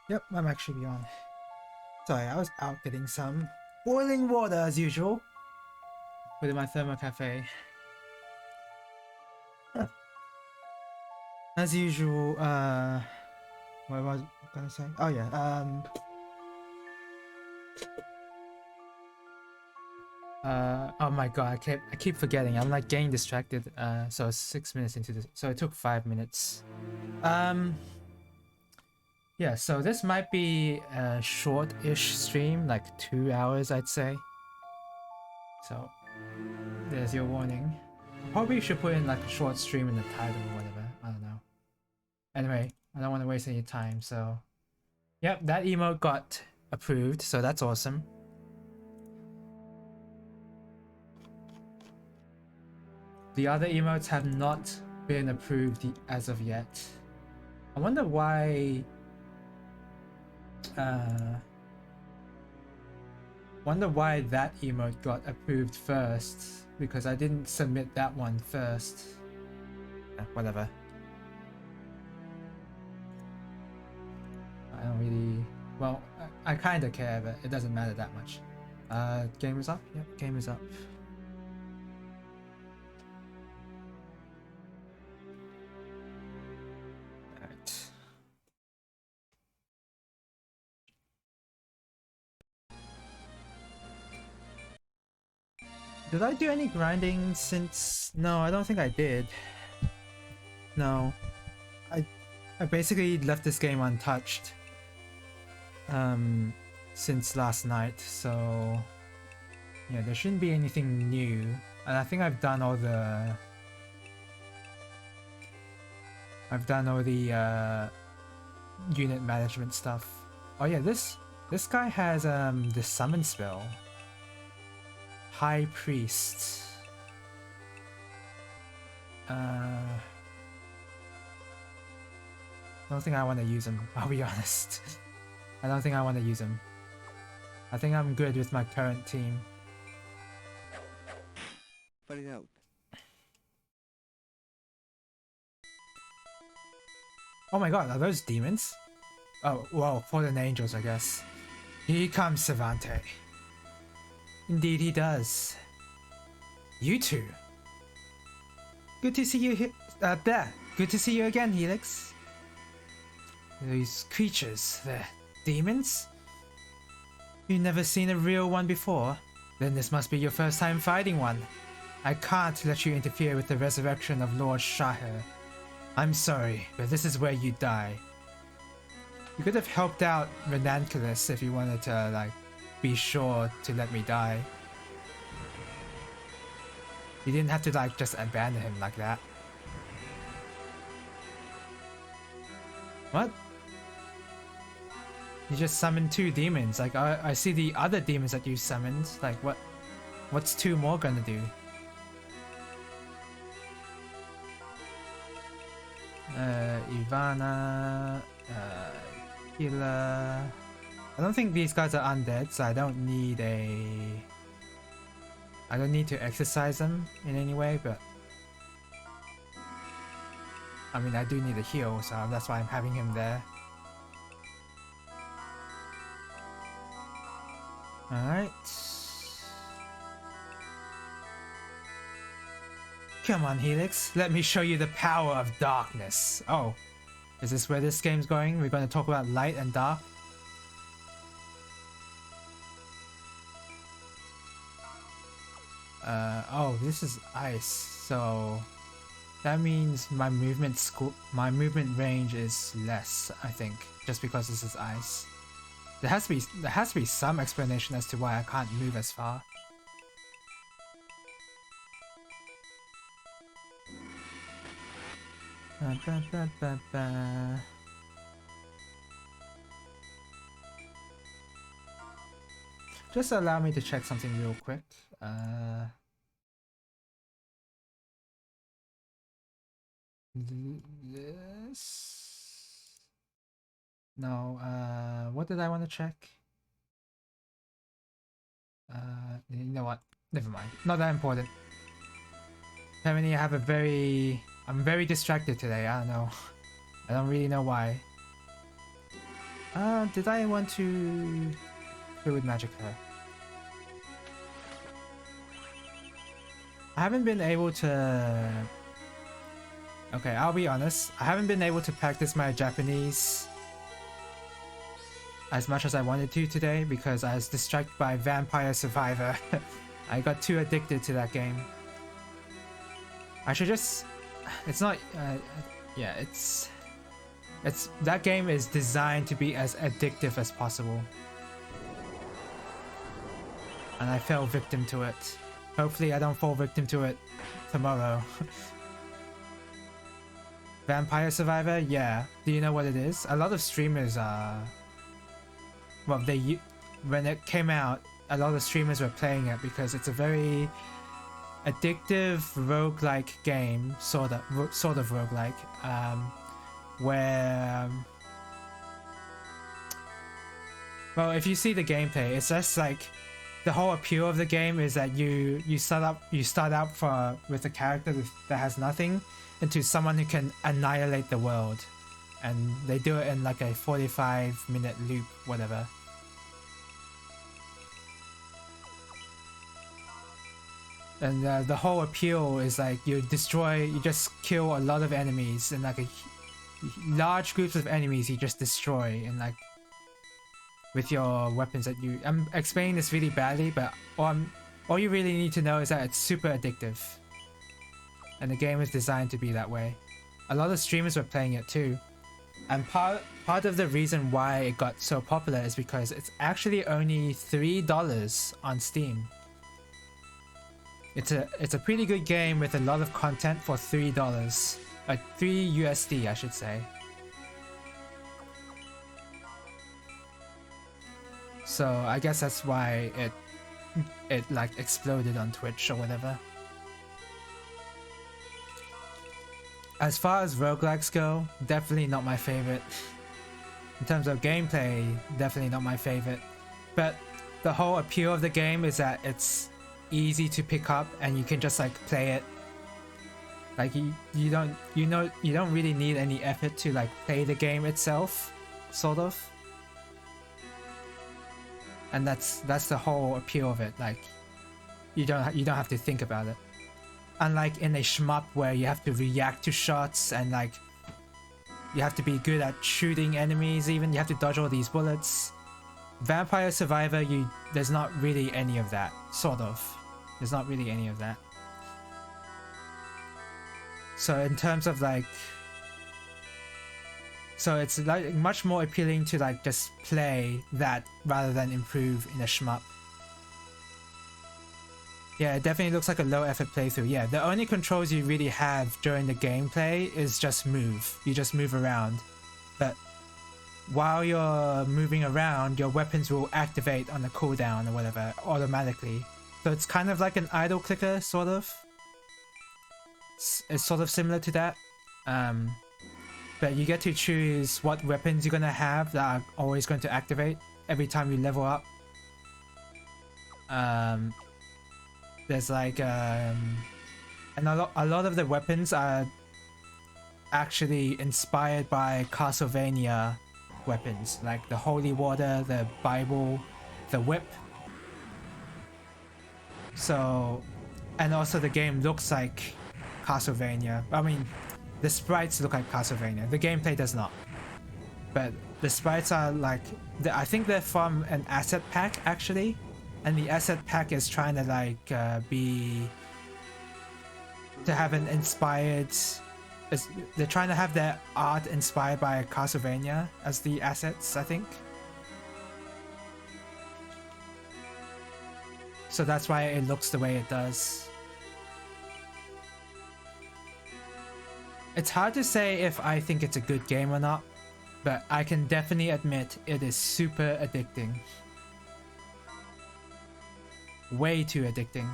Yep, I'm actually on. Sorry, I was out getting some boiling water as usual. With my thermo cafe. As usual, what was I gonna say? Oh yeah, oh my god, I keep forgetting. I'm like getting distracted. So it's 6 minutes into this, so it took 5 minutes. Yeah, so this might be a short-ish stream, like 2 hours, I'd say. So there's your warning. Probably should put in like a short stream in the title or whatever. I don't know. Anyway, I don't want to waste any time, so yep, that emote got approved, so that's awesome. The other emotes have not been approved as of yet. I wonder why. Wonder why that emote got approved first, because I didn't submit that one first. Whatever. I don't really. Well, I kind of care, but it doesn't matter that much. Game is up? Yep, game is up. Alright. Did I do any grinding since? No, I don't think I did. No. I basically left this game untouched. Since last night, so yeah, there shouldn't be anything new. And I think I've done all the unit management stuff. Oh yeah, this guy has the summon spell. High Priest. Don't think I want to use him, I'll be honest. I don't think I want to use him. I think I'm good with my current team. Put it out. Oh my god, are those demons? Oh, well, fallen angels, I guess. Here comes Savante. Indeed he does. You two. Good to see you there. Good to see you again, Helix. These creatures, they're demons? You've never seen a real one before? Then this must be your first time fighting one. I can't let you interfere with the resurrection of Lord Shahir. I'm sorry, but this is where you die. You could have helped out Renanculus if you wanted to, like, be sure to let me die. You didn't have to, like, just abandon him like that. What? You just summoned 2 demons. Like, I see the other demons that you summoned. Like, what's 2 more gonna do? Ivana, Hila. I don't think these guys are undead, so I don't need to exercise them in any way, but I mean, I do need a heal, so that's why I'm having him there. Alright. Come on, Helix. Let me show you the power of darkness. Oh. Is this where this game's going? We're going to talk about light and dark? Oh, this is ice. So that means my movement range is less, I think, just because this is ice. There has to be some explanation as to why I can't move as far. Just allow me to check something real quick. This... No, what did I want to check? You know what? Never mind. Not that important. Apparently I'm very distracted today. I don't know. I don't really know why. Did I want to Fluid Magic her? I haven't been able to... Okay, I'll be honest. I haven't been able to practice my Japanese as much as I wanted to today because I was distracted by Vampire Survivor. I got too addicted to that game. I should just... It's not... yeah, it's... That game is designed to be as addictive as possible. And I fell victim to it. Hopefully I don't fall victim to it tomorrow. Vampire Survivor? Yeah. Do you know what it is? A lot of streamers are... Well, when it came out, a lot of streamers were playing it because it's a very addictive roguelike game, sort of roguelike, where... well, if you see the gameplay, it's just like... The whole appeal of the game is that you start out with a character that has nothing into someone who can annihilate the world, and they do it in like a 45-minute loop, whatever. And the whole appeal is like you just kill a lot of enemies, and like large groups of enemies you just destroy, and like with your weapons that you... I'm explaining this really badly, but all you really need to know is that it's super addictive. And the game is designed to be that way. A lot of streamers were playing it too. And part of the reason why it got so popular is because it's actually only $3 on Steam. It's a pretty good game with a lot of content for $3. Like 3 USD, I should say. So I guess that's why it like exploded on Twitch or whatever. As far as roguelikes go, definitely not my favorite. In terms of gameplay, definitely not my favorite. But the whole appeal of the game is that it's easy to pick up and you can just like play it. Like you don't really need any effort to like play the game itself, sort of. And that's the whole appeal of it. Like you don't have to think about it. Unlike in a shmup where you have to react to shots and like you have to be good at shooting enemies, even you have to dodge all these bullets. Vampire Survivor, there's not really any of that, sort of. There's not really any of that. So in terms of like... So it's like much more appealing to like just play that rather than improve in a shmup. Yeah, it definitely looks like a low effort playthrough. Yeah, the only controls you really have during the gameplay is just move. You just move around. But while you're moving around, your weapons will activate on the cooldown or whatever automatically. So it's kind of like an idle clicker, sort of. It's sort of similar to that. But you get to choose what weapons you're gonna have that are always going to activate every time you level up. There's like and a lot of the weapons are actually inspired by Castlevania weapons, like the holy water, the Bible, the whip. So, and also the game looks like Castlevania. I mean, the sprites look like Castlevania. The gameplay does not. But the sprites are like... I think they're from an asset pack, actually. And the asset pack is trying to like to have an inspired... They're trying to have their art inspired by Castlevania as the assets, I think. So that's why it looks the way it does. It's hard to say if I think it's a good game or not, but I can definitely admit it is super addicting. Way too addicting.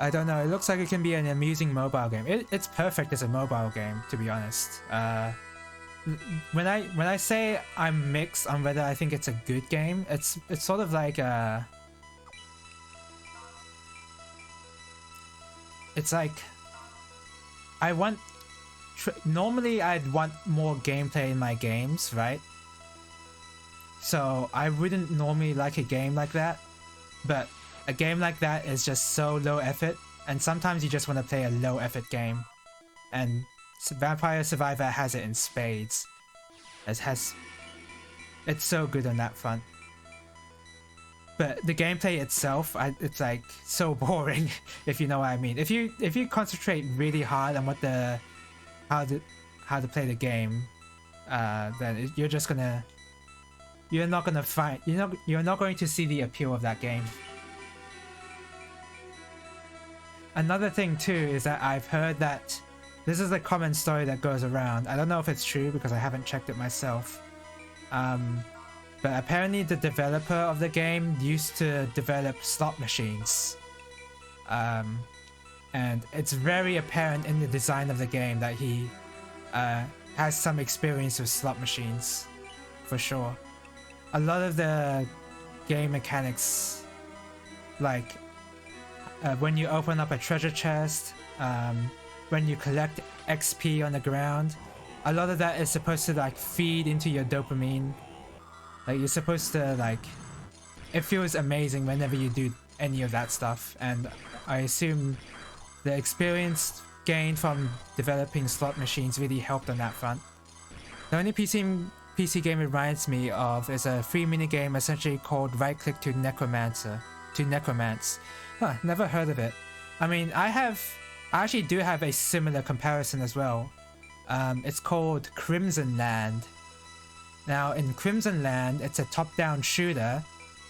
I don't know, it looks like it can be an amusing mobile game. It's perfect as a mobile game, to be honest. When I say I'm mixed on whether I think it's a good game, it's sort of like it's like I want normally I'd want more gameplay in my games, right? So I wouldn't normally like a game like that, but a game like that is just so low effort, and sometimes you just want to play a low effort game, and Vampire Survivor has it in spades. It's so good on that front. But the gameplay itself, it's like so boring, if you know what I mean. If you concentrate really hard on how to play the game, then you're not going to see the appeal of that game. Another thing too is that I've heard that this is a common story that goes around. I don't know if it's true because I haven't checked it myself. But apparently the developer of the game used to develop slot machines. And it's very apparent in the design of the game that he has some experience with slot machines, for sure. A lot of the game mechanics, like when you open up a treasure chest, when you collect XP on the ground, a lot of that is supposed to like feed into your dopamine. Like you're supposed to like, it feels amazing whenever you do any of that stuff, and I assume the experience gained from developing slot machines really helped on that front. The only PC game it reminds me of is a free minigame essentially called Right Click to Necromance. Huh, never heard of it. I mean, I actually do have a similar comparison as well. It's called Crimson Land. Now in Crimson Land, it's a top-down shooter,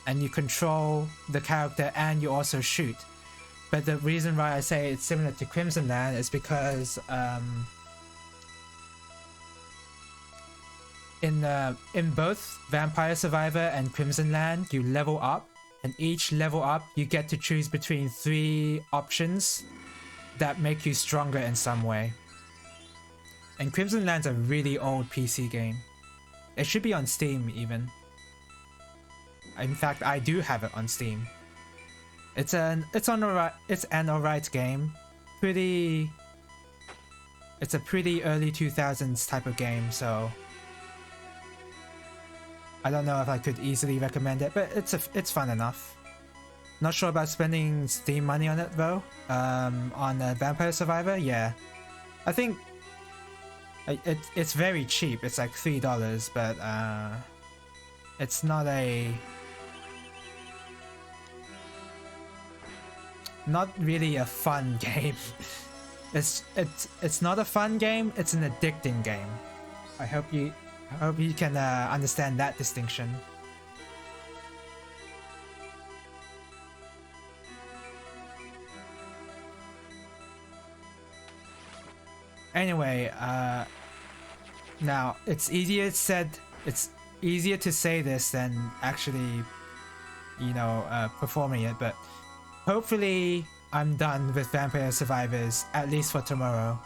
and you control the character and you also shoot. But the reason why I say it's similar to Crimson Land is because in both Vampire Survivor and Crimson Land, you level up, and each level up you get to choose between 3 options that make you stronger in some way. And Crimson Land's a really old PC game. It should be on Steam even. In fact, I do have it on Steam. It's an alright game. It's a pretty early 2000s type of game, so I don't know if I could easily recommend it, but it's fun enough. Not sure about spending Steam money on it though. On Vampire Survivor, yeah. I think it's very cheap. It's like $3, but it's not really a fun game. It's not a fun game. It's an addicting game. I hope you can understand that distinction. Anyway, now it's easier to say this than actually, performing it, but hopefully I'm done with Vampire Survivors, at least for tomorrow.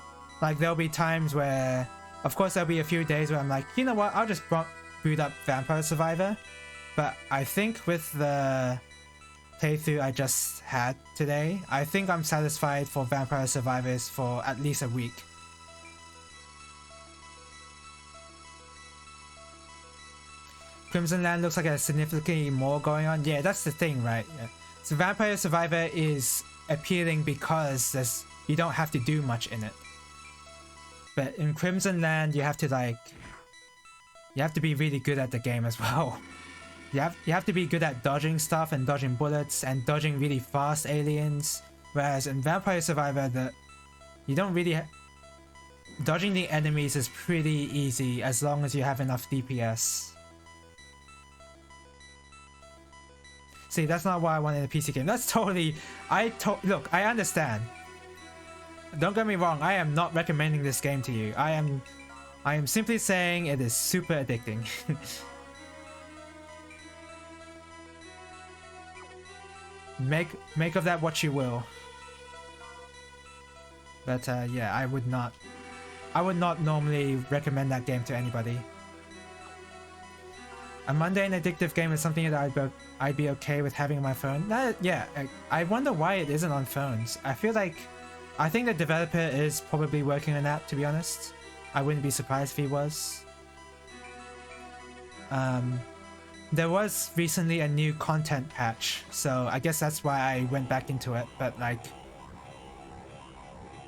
Like there'll be times where, of course there'll be a few days where I'm like, you know what, I'll just boot up Vampire Survivor. But I think with the playthrough I just had today, I think I'm satisfied for Vampire Survivors for at least a week. Crimson Land looks like there's significantly more going on. Yeah, that's the thing, right? Yeah. So Vampire Survivor is appealing because you don't have to do much in it. But in Crimson Land, you have to be really good at the game as well. You have to be good at dodging stuff and dodging bullets and dodging really fast aliens. Whereas in Vampire Survivor, you don't really dodging the enemies is pretty easy as long as you have enough DPS. See, that's not what I want in a PC game. That's totally... Look, I understand. Don't get me wrong, I am not recommending this game to you. I am simply saying it is super addicting. Make of that what you will. But yeah, I would not normally recommend that game to anybody. A mundane addictive game is something that I'd be okay with having on my phone. Yeah, I wonder why it isn't on phones. I feel like I think the developer is probably working on that, to be honest. I wouldn't be surprised if he was. There was recently a new content patch, so I guess that's why I went back into it, but like...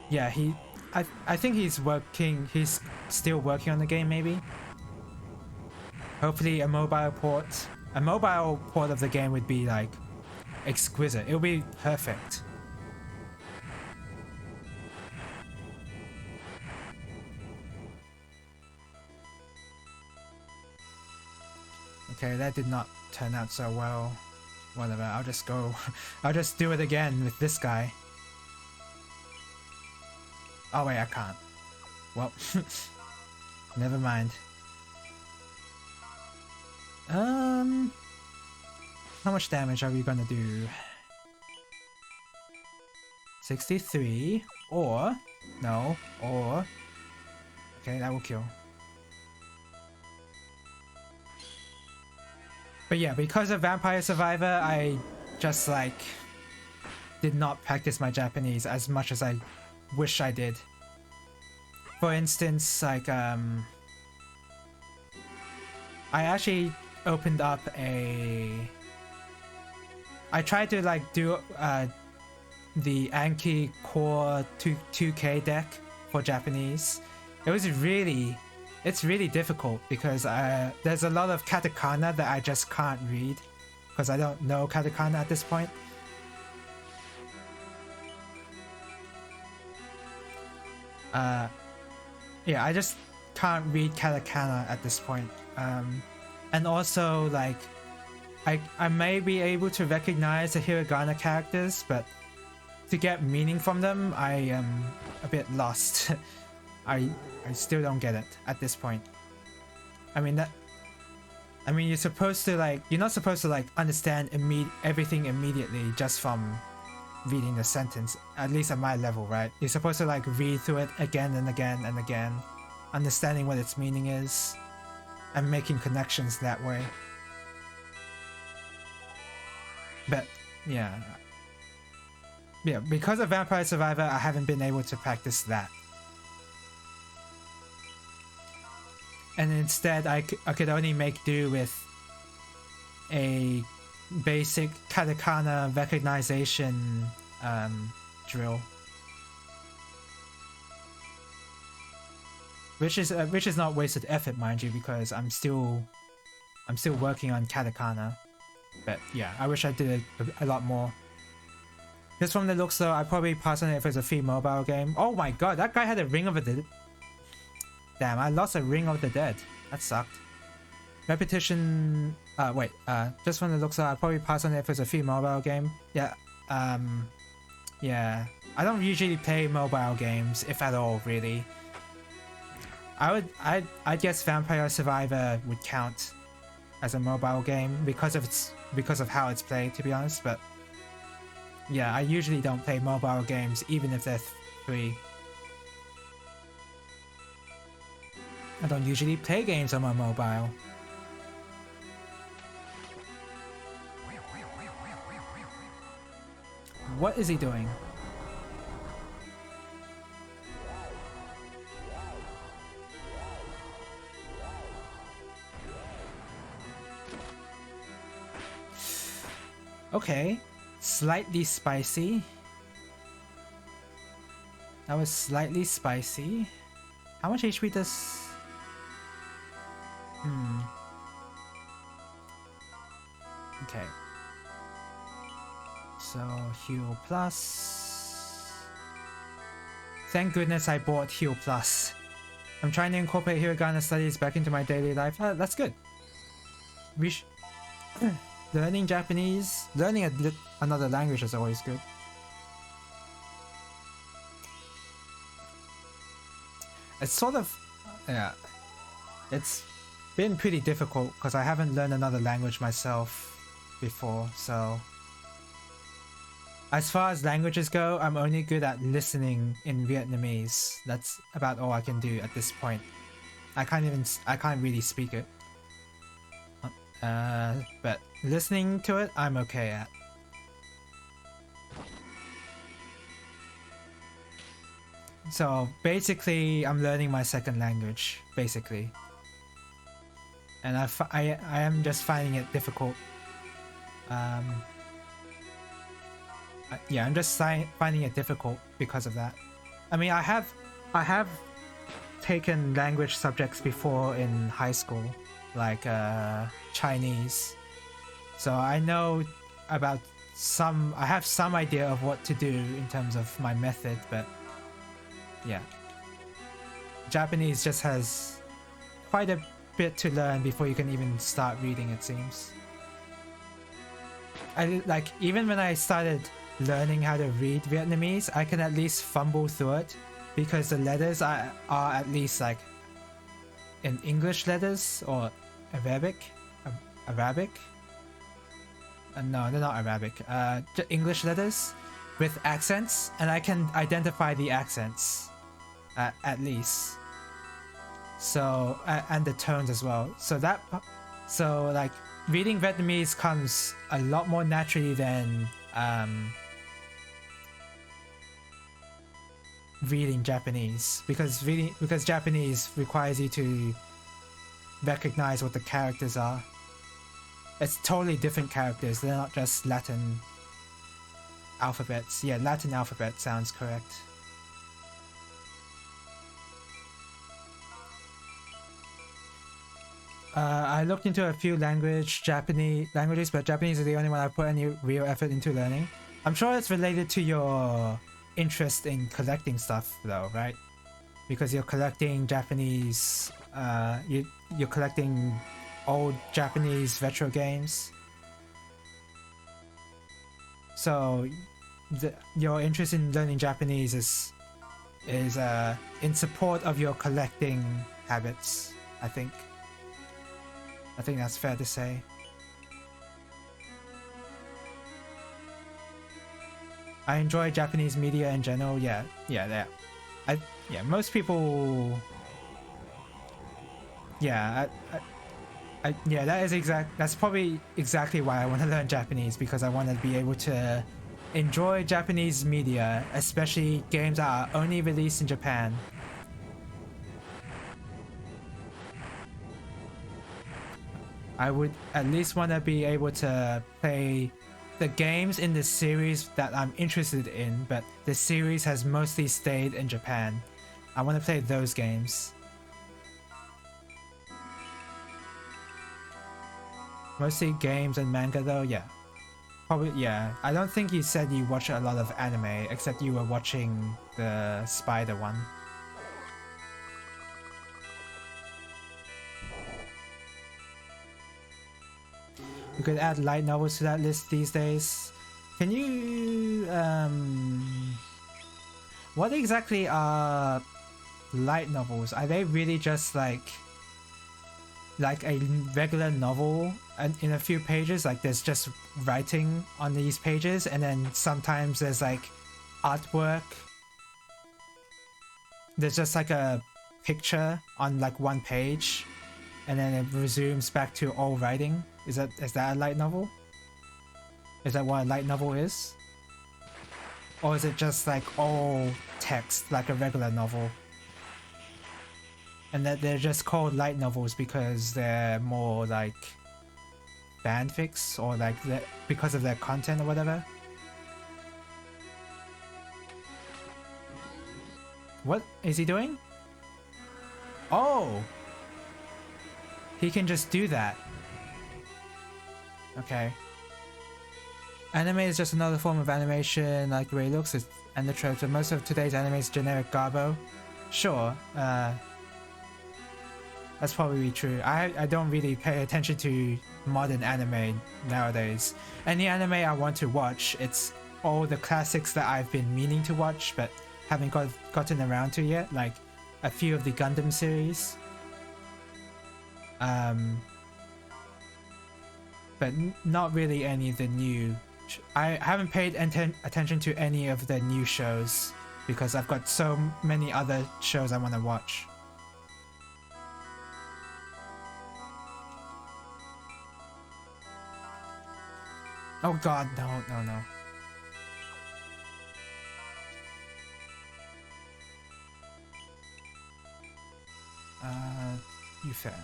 Yeah, I think he's still working on the game, maybe? Hopefully a mobile port of the game would be like exquisite. It would be perfect. Okay, that did not turn out so well. Whatever, I'll just go. I'll just do it again with this guy. Oh wait, I can't. Well, never mind. How much damage are we gonna do? 63, or... No, or... Okay, that will kill. But yeah, because of Vampire Survivor, I just like... did not practice my Japanese as much as I wish I did. For instance, like, I actually opened up a... I tried to like do the Anki Core 2K deck for Japanese. It's really difficult because there's a lot of katakana that I just can't read because I don't know katakana at this point. Yeah, I just can't read katakana at this point. And also, like, I may be able to recognize the hiragana characters, but to get meaning from them, I am a bit lost. I still don't get it at this point. I mean, you're supposed to like, you're not supposed to like understand everything immediately just from reading the sentence, at least at my level, right? You're supposed to like read through it again and again and again, understanding what its meaning is and making connections that way. But yeah, because of Vampire Survivor, I haven't been able to practice that. And instead, I could only make do with a basic katakana recognition drill, which is not wasted effort, mind you, because I'm still working on katakana. But yeah, I wish I did a lot more. Just from the looks though, I'd probably pass on it if it's a free mobile game. Oh my god, that guy had a Ring of the Dead. Damn, I lost a Ring of the Dead. That sucked. Repetition... just from the looks though, I'd probably pass on it if it's a free mobile game. Yeah, yeah. I don't usually play mobile games, if at all, really. I guess Vampire Survivor would count as a mobile game because of how it's played, to be honest, but yeah, I usually don't play mobile games even if they're free. I don't usually play games on my mobile. What is he doing? Okay, slightly spicy. That was slightly spicy. How much HP does... Okay. So, heal plus... Thank goodness I bought heal plus. I'm trying to incorporate hiragana studies back into my daily life. That's good. Learning Japanese, learning another language is always good. It's sort of... yeah. It's been pretty difficult because I haven't learned another language myself before, so... As far as languages go, I'm only good at listening in Vietnamese. That's about all I can do at this point. I can't really speak it. But listening to it, I'm okay at. So basically, I'm learning my second language, basically. And I am just finding it difficult. Yeah, I'm just finding it difficult because of that. I mean, I have taken language subjects before in high school, like Chinese. So I know about I have some idea of what to do in terms of my method, but yeah. Japanese just has quite a bit to learn before you can even start reading, it seems. Like, even when I started learning how to read Vietnamese, I can at least fumble through it because the letters are at least like in English letters or Arabic. Arabic? No, they're not Arabic. English letters with accents, and I can identify the accents at least. So and the tones as well. So like reading Vietnamese comes a lot more naturally than reading Japanese because Japanese requires you to recognize what the characters are. It's totally different characters. They're not just Latin alphabets. Yeah, Latin alphabet sounds correct. I looked into a few languages, but Japanese is the only one I put any real effort into learning. I'm sure it's related to your interest in collecting stuff, though, right? Because you're collecting Japanese, you're collecting old Japanese retro games. So, your interest in learning Japanese is in support of your collecting habits, I think. I think that's fair to say. I enjoy Japanese media in general. Yeah, most people. Yeah, yeah, that's probably exactly why I want to learn Japanese, because I want to be able to enjoy Japanese media, especially games that are only released in Japan. I would at least want to be able to play the games in the series that I'm interested in, but the series has mostly stayed in Japan. I want to play those games. Mostly games and manga though, yeah. Probably, yeah. I don't think you said you watch a lot of anime, except you were watching the spider one. You could add light novels to that list these days. Can you, what exactly are light novels? Are they really just like a regular novel and in a few pages? Like there's just writing on these pages, and then sometimes there's like artwork. There's just like a picture on like one page, and then it resumes back to all writing. Is that a light novel? Is that what a light novel is? Or is it just like all text like a regular novel? And that they're just called light novels because they're more like fanfics, or like because of their content or whatever? What is he doing? Oh! He can just do that. Okay. Anime is just another form of animation, like the way it looks and the tropes, but most of today's anime is generic garbo. Sure, that's probably true. I don't really pay attention to modern anime nowadays. Any anime I want to watch, it's all the classics that I've been meaning to watch but haven't gotten around to yet, like a few of the Gundam series. But not really any of the new. I haven't paid attention to any of the new shows because I've got so many other shows I want to watch. Oh god, no. You fair.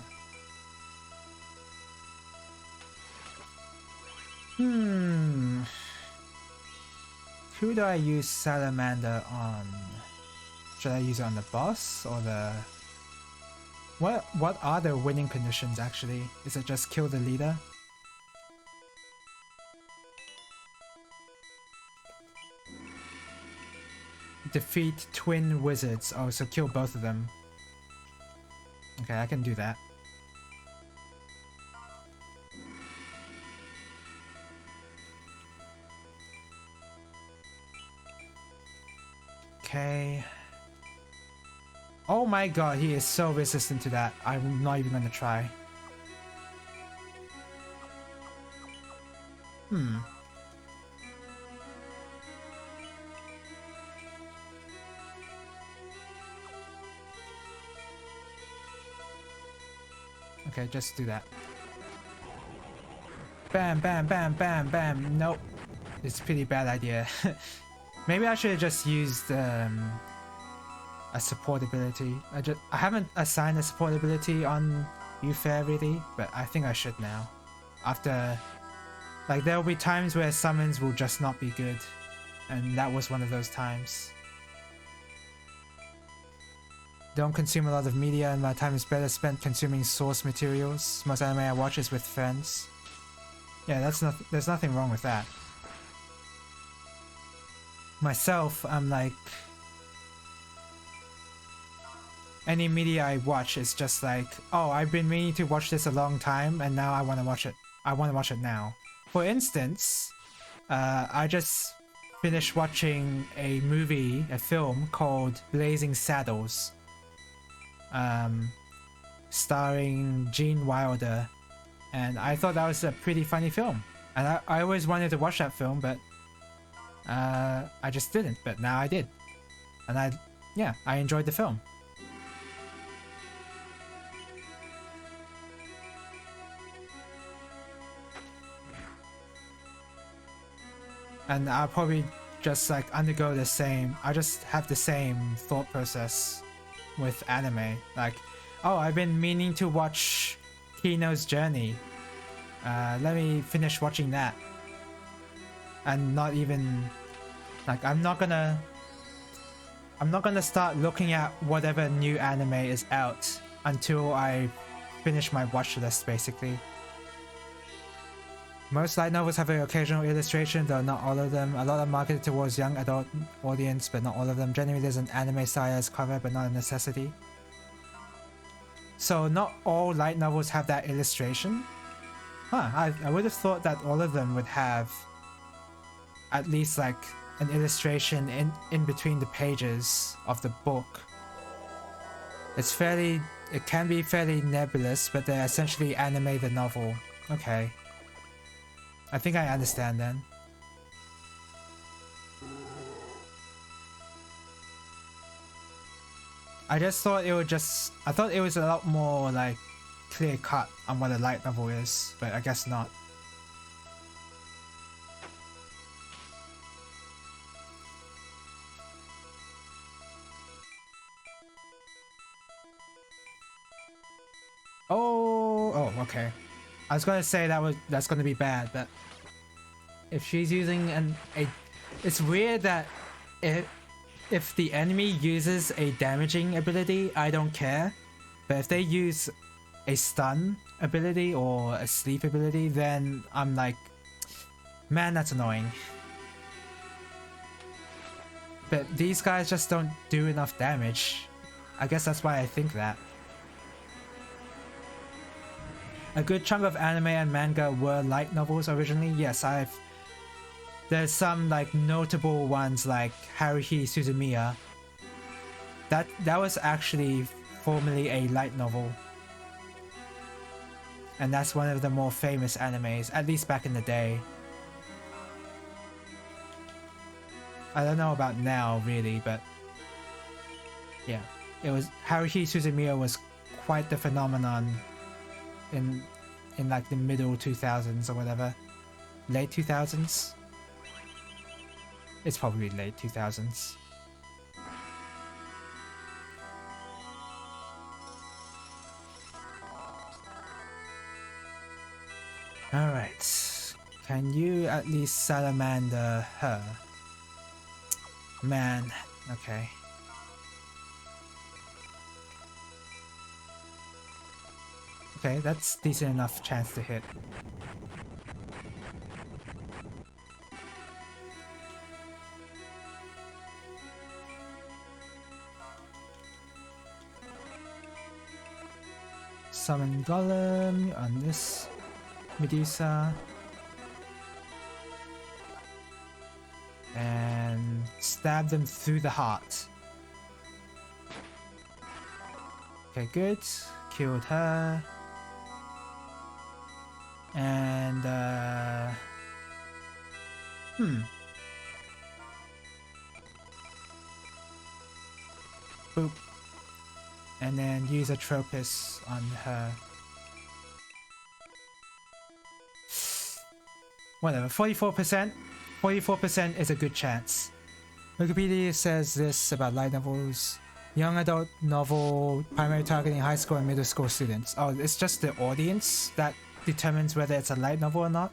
Hmm. Who do I use Salamander on? Should I use it on the boss or the... What are the winning conditions actually? Is it just kill the leader? Defeat twin wizards. Oh, so kill both of them. Okay, I can do that. Okay. Oh my god, he is so resistant to that. I'm not even gonna try. Hmm. Okay, just do that. Bam, bam, bam, bam, bam. Nope. It's a pretty bad idea. Maybe I should have just used a support ability. I haven't assigned a support ability on Yufair really, but I think I should now. After, like, there will be times where summons will just not be good, and that was one of those times. Don't consume a lot of media, and my time is better spent consuming source materials. Most anime I watch is with friends. Yeah, there's nothing wrong with that. Myself, I'm like, any media I watch is just like, oh, I've been meaning to watch this a long time and now I want to watch it. I want to watch it now. For instance, I just finished watching a film called Blazing Saddles, starring Gene Wilder, and I thought that was a pretty funny film. And I always wanted to watch that film, but I just didn't, but now I did. And I enjoyed the film. And I'll probably just like undergo the same, I just have the same thought process with anime. Like, oh, I've been meaning to watch Kino's Journey. Let me finish watching that. And not even, like, I'm not gonna start looking at whatever new anime is out until I finish my watch list, basically. Most light novels have an occasional illustration, though not all of them. A lot are marketed towards young adult audience, but not all of them. Generally, there's an anime stylized cover, but not a necessity. So not all light novels have that illustration? Huh, I would have thought that all of them would have at least like an illustration in between the pages of the book. It can be fairly nebulous, but they essentially animate the novel. Okay. I think I understand then. I thought it was a lot more like clear cut on what a light novel is, but I guess not. Oh, okay. I was gonna say that's gonna be bad, but if she's using it's weird that if the enemy uses a damaging ability, I don't care. But if they use a stun ability or a sleep ability, then I'm like, man, that's annoying. But these guys just don't do enough damage. I guess that's why I think that. A good chunk of anime and manga were light novels originally. Yes, there's some like notable ones like Haruhi Suzumiya. That was actually formerly a light novel. And that's one of the more famous animes, at least back in the day. I don't know about now really, but yeah. Haruhi Suzumiya was quite the phenomenon in like the middle 2000s or whatever. Late 2000s? It's probably late 2000s. Alright. Can you at least salamander her? Man, okay. Okay, that's decent enough chance to hit. Summon Golem on this Medusa. And stab them through the heart. Okay, good. Killed her. And boop. And then use a Tropus on her. Whatever, 44%. 44% is a good chance. Wikipedia says this about light novels. Young adult novel primarily targeting high school and middle school students. Oh, it's just the audience that determines whether it's a light novel or not?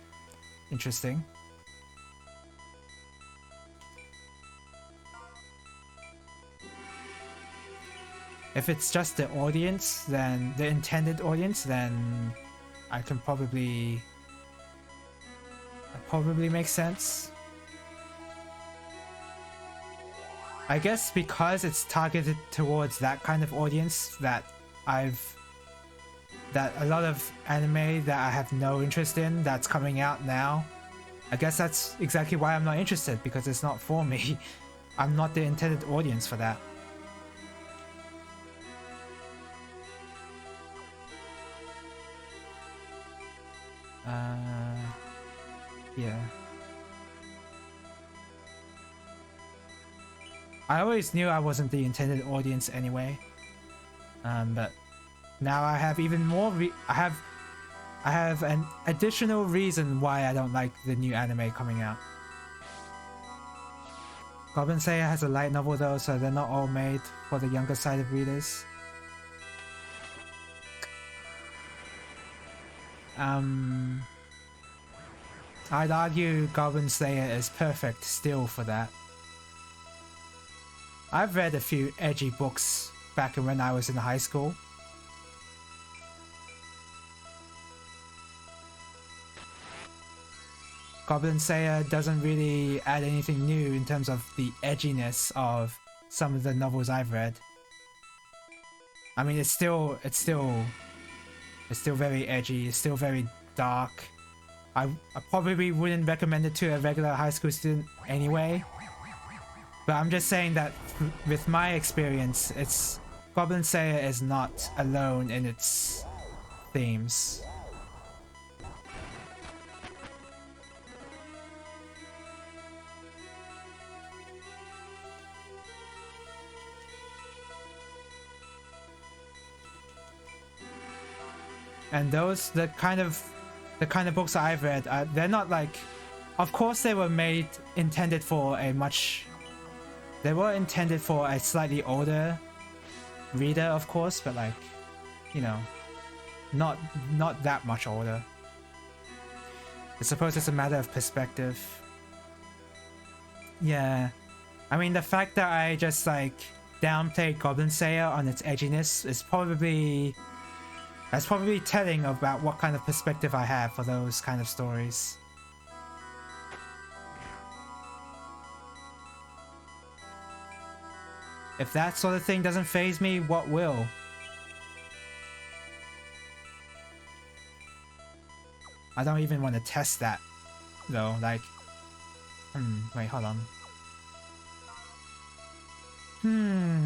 Interesting. If it's just the audience, then the intended audience, then I can probably... That probably makes sense. I guess because it's targeted towards that kind of audience that a lot of anime that I have no interest in that's coming out now, I guess that's exactly why I'm not interested, because it's not for me. I'm not the intended audience for that. Yeah. I always knew I wasn't the intended audience anyway, but now I have even more. I have an additional reason why I don't like the new anime coming out. Goblin Slayer has a light novel though, so they're not all made for the younger side of readers. I'd argue Goblin Slayer is perfect still for that. I've read a few edgy books back when I was in high school. Goblin Slayer doesn't really add anything new in terms of the edginess of some of the novels I've read. I mean, it's still very edgy, it's still very dark. I probably wouldn't recommend it to a regular high school student anyway. But I'm just saying that with my experience, Goblin Slayer is not alone in its themes. And those the kind of books I've read, they're not like, of course they were intended for a slightly older reader, of course, but like, you know, not that much older. I suppose it's a matter of perspective. Yeah, I mean, the fact that I just like downplayed Goblin Slayer on its edginess is probably telling about what kind of perspective I have for those kind of stories. If that sort of thing doesn't faze me, what will? I don't even want to test that, though. Like, wait, hold on.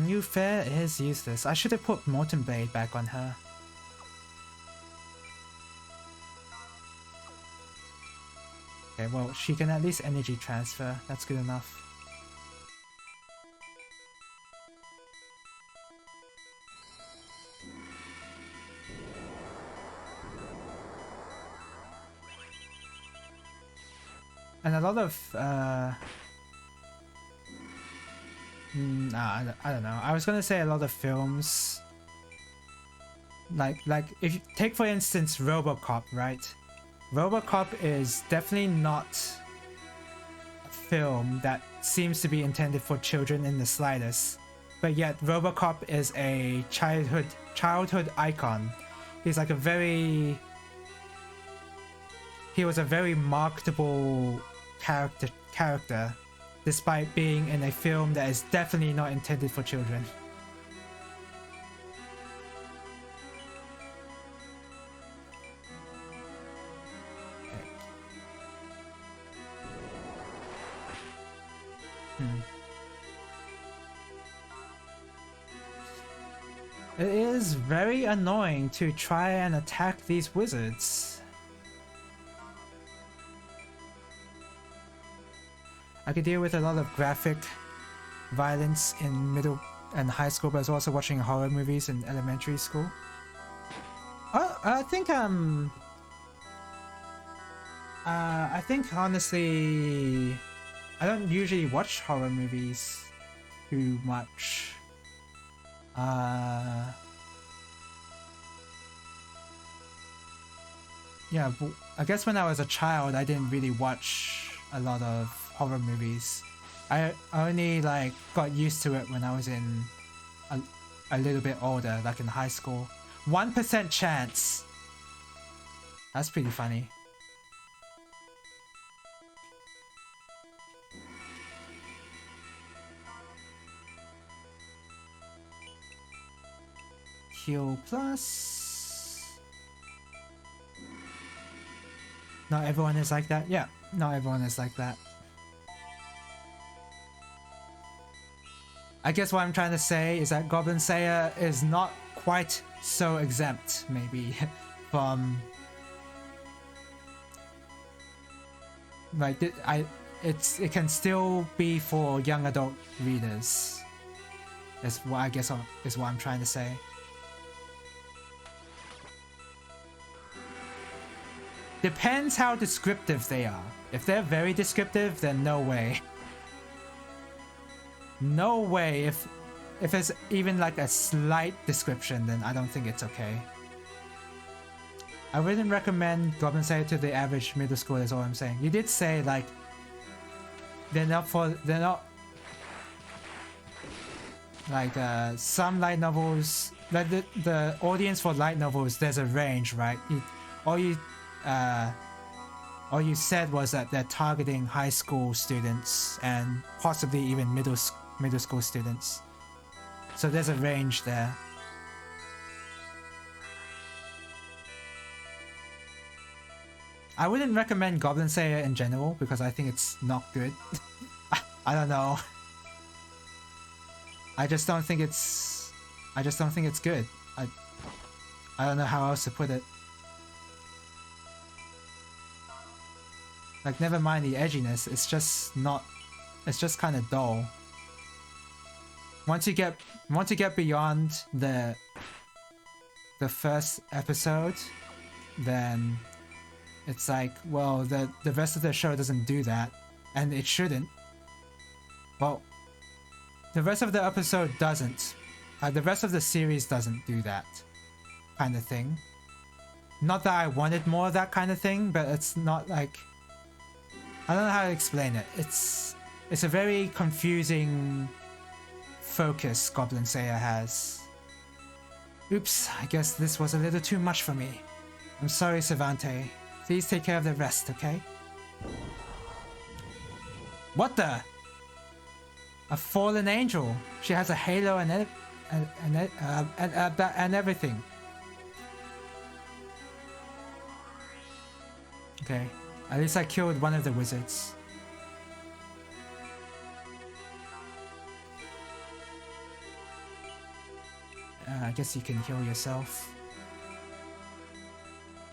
New Fair is useless. I should have put Molten Blade back on her. Okay, well, she can at least energy transfer. That's good enough. And a lot of, I don't know. I was gonna say a lot of films. Like if you take for instance RoboCop, right? RoboCop is definitely not a film that seems to be intended for children in the slightest. But yet RoboCop is a childhood icon. He's like he was a very marketable character despite being in a film that is definitely not intended for children. It is very annoying to try and attack these wizards. I could deal with a lot of graphic violence in middle and high school, but I was also watching horror movies in elementary school. I think honestly, I don't usually watch horror movies too much. Yeah, but I guess when I was a child, I didn't really watch a lot of horror movies. I only like got used to it when I was in a little bit older, like in high school. 1% chance. That's pretty funny. Heal plus. Not everyone is like that. Yeah, not everyone is like that. I guess what I'm trying to say is that Goblin Slayer is not quite so exempt, maybe, from like it can still be for young adult readers. That's what I guess is what I'm trying to say. Depends how descriptive they are. If they're very descriptive, then no way. No way. If it's even like a slight description, then I don't think it's okay. I wouldn't recommend Goblin Slayer to the average middle schooler, is all I'm saying. You did say like they're not like some light novels, like the audience for light novels, there's a range, right? All you said was that they're targeting high school students and possibly even middle school students. So there's a range there. I wouldn't recommend Goblin Slayer in general because I think it's not good. I don't know. I just don't think it's good. I don't know how else to put it. Like, never mind the edginess, it's just kind of dull. Once you get beyond the first episode, then it's like, well, the rest of the show doesn't do that, and it shouldn't. Well, the rest of the episode doesn't. The rest of the series doesn't do that kind of thing. Not that I wanted more of that kind of thing, but it's not like, I don't know how to explain it. It's a very confusing focus Goblin Slayer has. Oops, I guess this was a little too much for me. I'm sorry, Savante. Please take care of the rest, okay? What the? A fallen angel. She has a halo and everything. Okay, at least I killed one of the wizards. I guess you can heal yourself.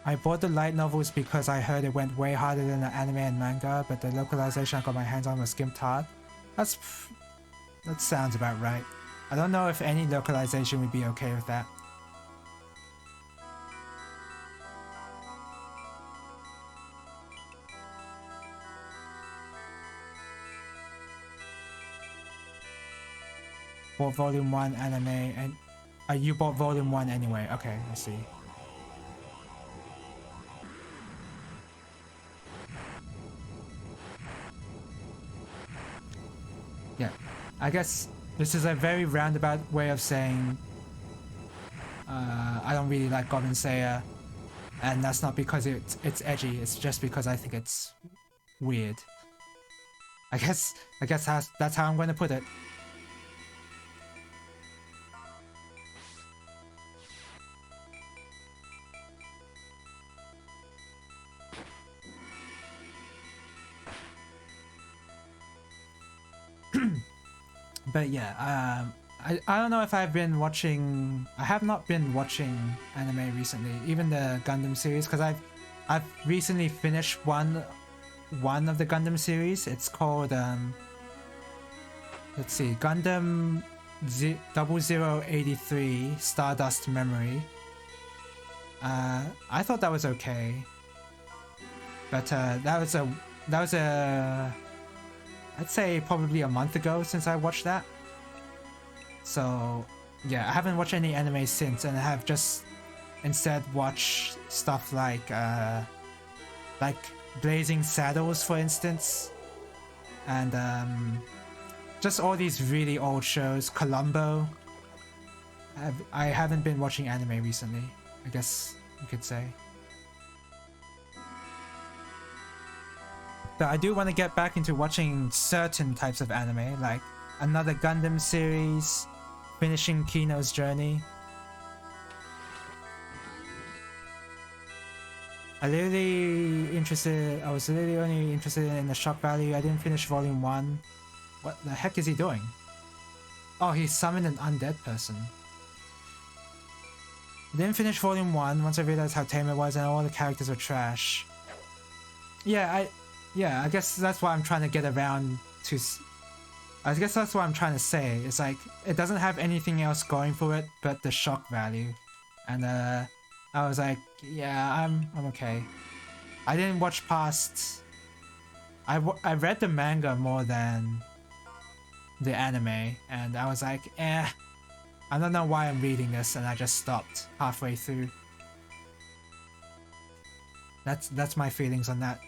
I bought the light novels because I heard it went way harder than the anime and manga, but the localization I got my hands on was skimped hard. That sounds about right. I don't know if any localization would be okay with that. Bought Volume 1 anime and... you bought Volume 1 anyway. Okay, I see. Yeah, I guess this is a very roundabout way of saying I don't really like Goblin Slayer, and that's not because it's edgy. It's just because I think it's weird. I guess that's how I'm going to put it. But yeah, I don't know if I've been watching. I have not been watching anime recently, even the Gundam series, because I've recently finished one of the Gundam series. It's called let's see, Gundam 0083 Stardust Memory. I thought that was okay, but that was a I'd say probably a month ago since I watched that. So yeah, I haven't watched any anime since, and I have just instead watched stuff like Blazing Saddles, for instance, and just all these really old shows. Columbo. I haven't been watching anime recently, I guess you could say. But I do want to get back into watching certain types of anime, like another Gundam series, finishing Kino's Journey. I was literally only interested in the shock value. I didn't finish volume 1. What the heck is he doing? Oh, he summoned an undead person. I didn't finish volume 1 once I realized how tame it was and all the characters were trash. Yeah, I guess that's what I'm trying to get around to. I guess that's what I'm trying to say. It's like, it doesn't have anything else going for it but the shock value. And I was like, yeah, I'm okay. I didn't watch past... I read the manga more than the anime, and I was like, I don't know why I'm reading this, and I just stopped halfway through. That's my feelings on that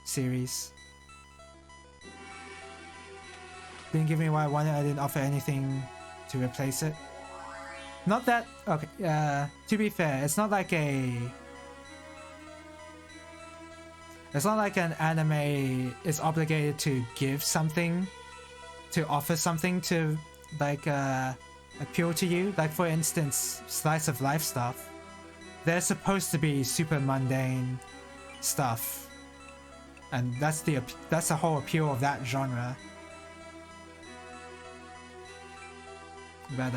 series. Didn't give me what I wanted. I didn't offer anything to replace it. Not that... Okay, to be fair, it's not like an anime is obligated to give something, to offer something to, like, appeal to you. Like, for instance, slice of life stuff. They're supposed to be super mundane stuff. And that's the whole appeal of that genre. But,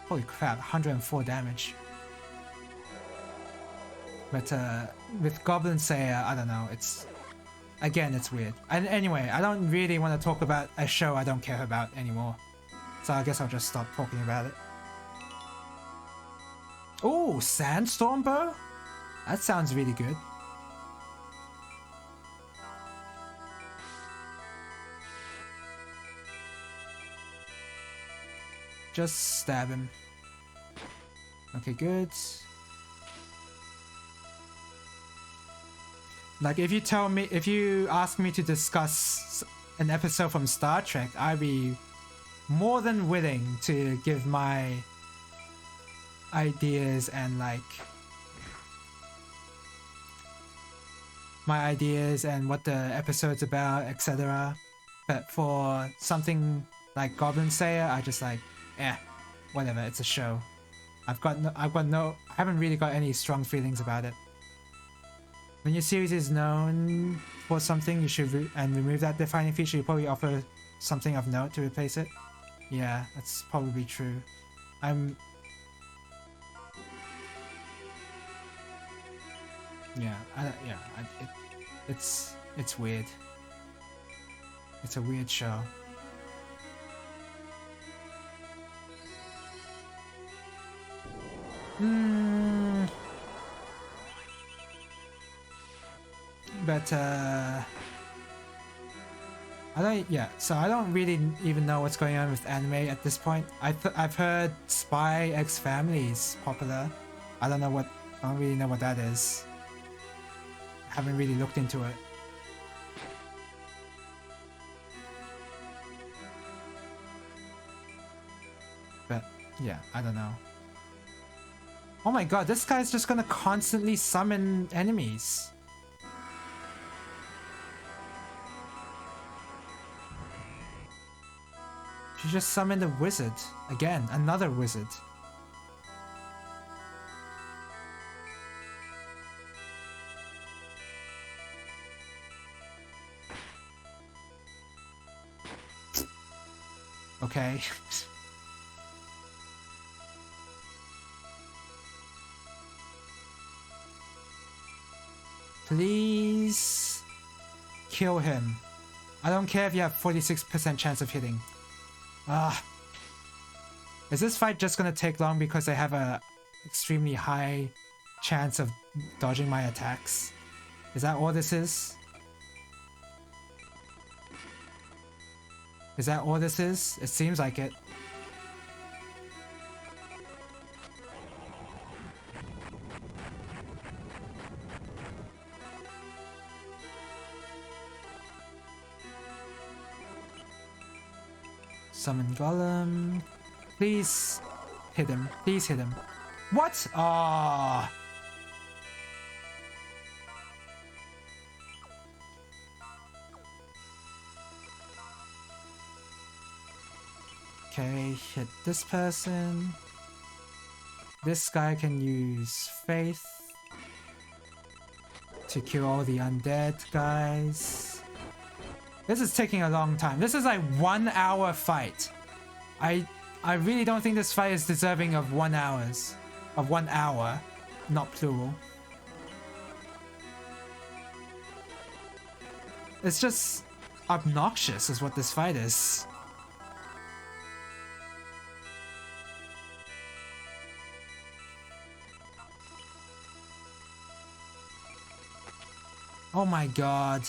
holy crap, 104 damage. But with Goblin Slayer, I don't know, it's weird. And anyway, I don't really want to talk about a show I don't care about anymore. So I guess I'll just stop talking about it. Oh, Sandstorm Bow? That sounds really good. Just stab him. Okay, good. Like, if you ask me to discuss an episode from Star Trek, I'd be more than willing to give my ideas and what the episode's about, etc. But for something like Goblin Slayer, I just like, whatever, it's a show. I haven't really got any strong feelings about it. When your series is known for something, you should remove that defining feature. You probably offer something of note to replace it. Yeah, that's probably true. It's weird. It's a weird show. But so I don't really even know what's going on with anime at this point. I've heard Spy X Family is popular. I don't really know what that is. Haven't really looked into it. Yeah, I don't know. Oh my god, this guy's just gonna constantly summon enemies. She just summoned a wizard. Again, another wizard. Okay. Please kill him. I don't care if you have 46% chance of hitting. Ah. Is this fight just gonna take long because I have a extremely high chance of dodging my attacks? Is that all this is? Is that all this is? It seems like it. Summon Golem. Please hit him. Please hit him. What? Ah. Okay, hit this person. This guy can use Faith to kill all the undead guys. This is taking a long time. This is like 1 hour fight. I really don't think this fight is deserving of 1 hours. Of 1 hour, not plural. It's just obnoxious is what this fight is. Oh my god.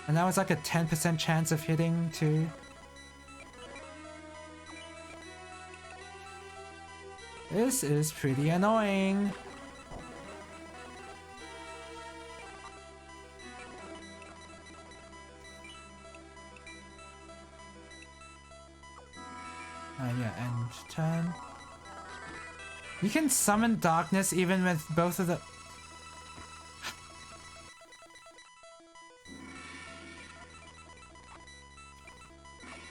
And that was like a 10% chance of hitting too. This is pretty annoying. Yeah, end turn. You can summon darkness even with both of the...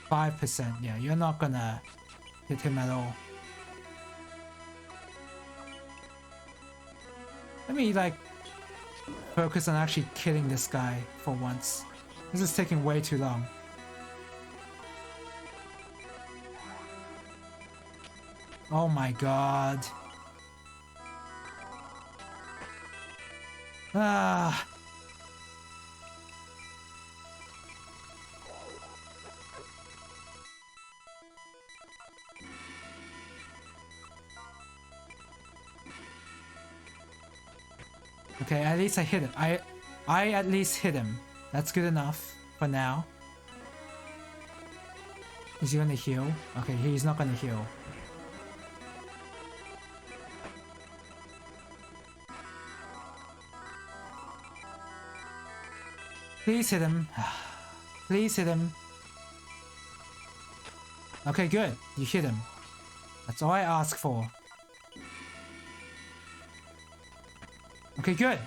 5%, yeah, you're not gonna hit him at all. Let me, like, focus on actually killing this guy for once. This is taking way too long. Oh my god. Ah. Okay, at least I hit him. I at least hit him. That's good enough for now. Is he gonna heal? Okay, he's not gonna heal. Please hit him. Please hit him. Okay, good. You hit him. That's all I ask for. Okay, good.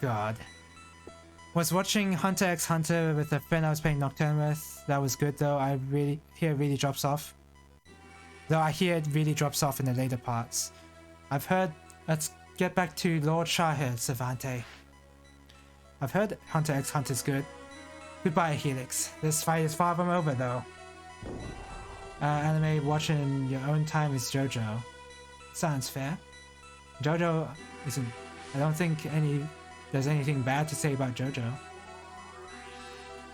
God. Was watching Hunter x Hunter with a friend I was playing Nocturne with. That was good though. I really hear it really drops off. Though I hear it really drops off in the later parts. I've heard... Let's get back to Lord Shahir, Savante. I've heard Hunter x Hunter's good. Goodbye, Helix. This fight is far from over though. Anime watching in your own time is JoJo. Sounds fair. JoJo isn't... I don't think there's anything bad to say about JoJo.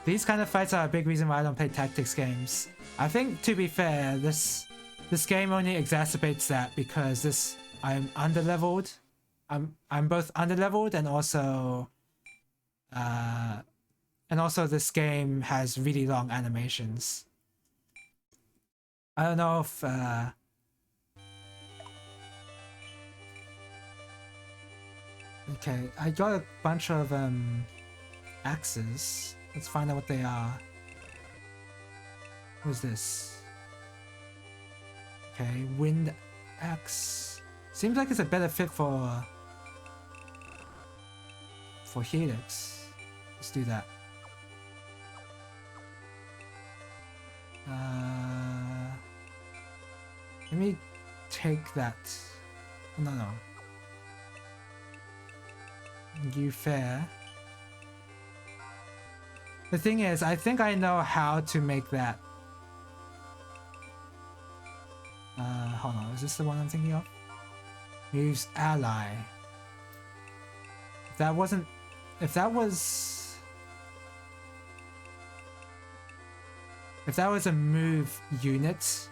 These kind of fights are a big reason why I don't play tactics games. I think, to be fair, this game only exacerbates that because I'm underleveled. I'm both underleveled and also this game has really long animations. I don't know if okay, I got a bunch of axes. Let's find out what they are. What's this? Okay, wind axe. Seems like it's a better fit for Helix. Let's do that. Let me take that. No. You fair. The thing is, I think I know how to make that. Hold on, is this the one I'm thinking of? Use ally. If that was a move unit,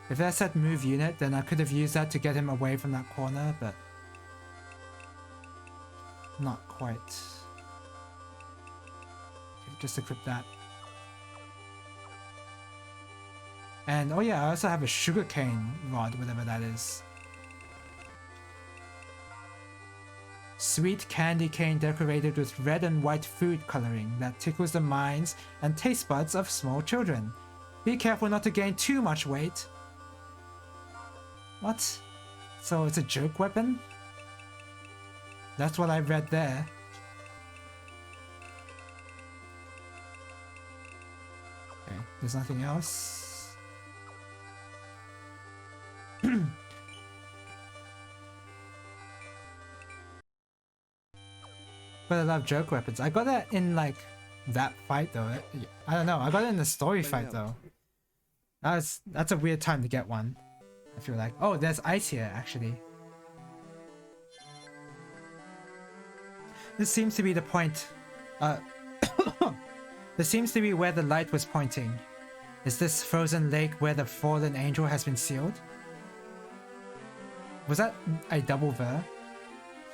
if that said move unit, then I could have used that to get him away from that corner, but not quite. Okay, just equip that. And oh yeah, I also have a sugarcane rod, whatever that is. Sweet candy cane decorated with red and white food coloring that tickles the minds and taste buds of small children. Be careful not to gain too much weight. What? So it's a joke weapon? That's what I read there. Okay, there's nothing else. But I love joke weapons. I got that in like that fight though. I don't know. I got it in the story fight though. That's a weird time to get one. I feel like. Oh, there's ice here actually. This seems to be the point. This seems to be where the light was pointing. Is this frozen lake where the fallen angel has been sealed? Was that a double ver?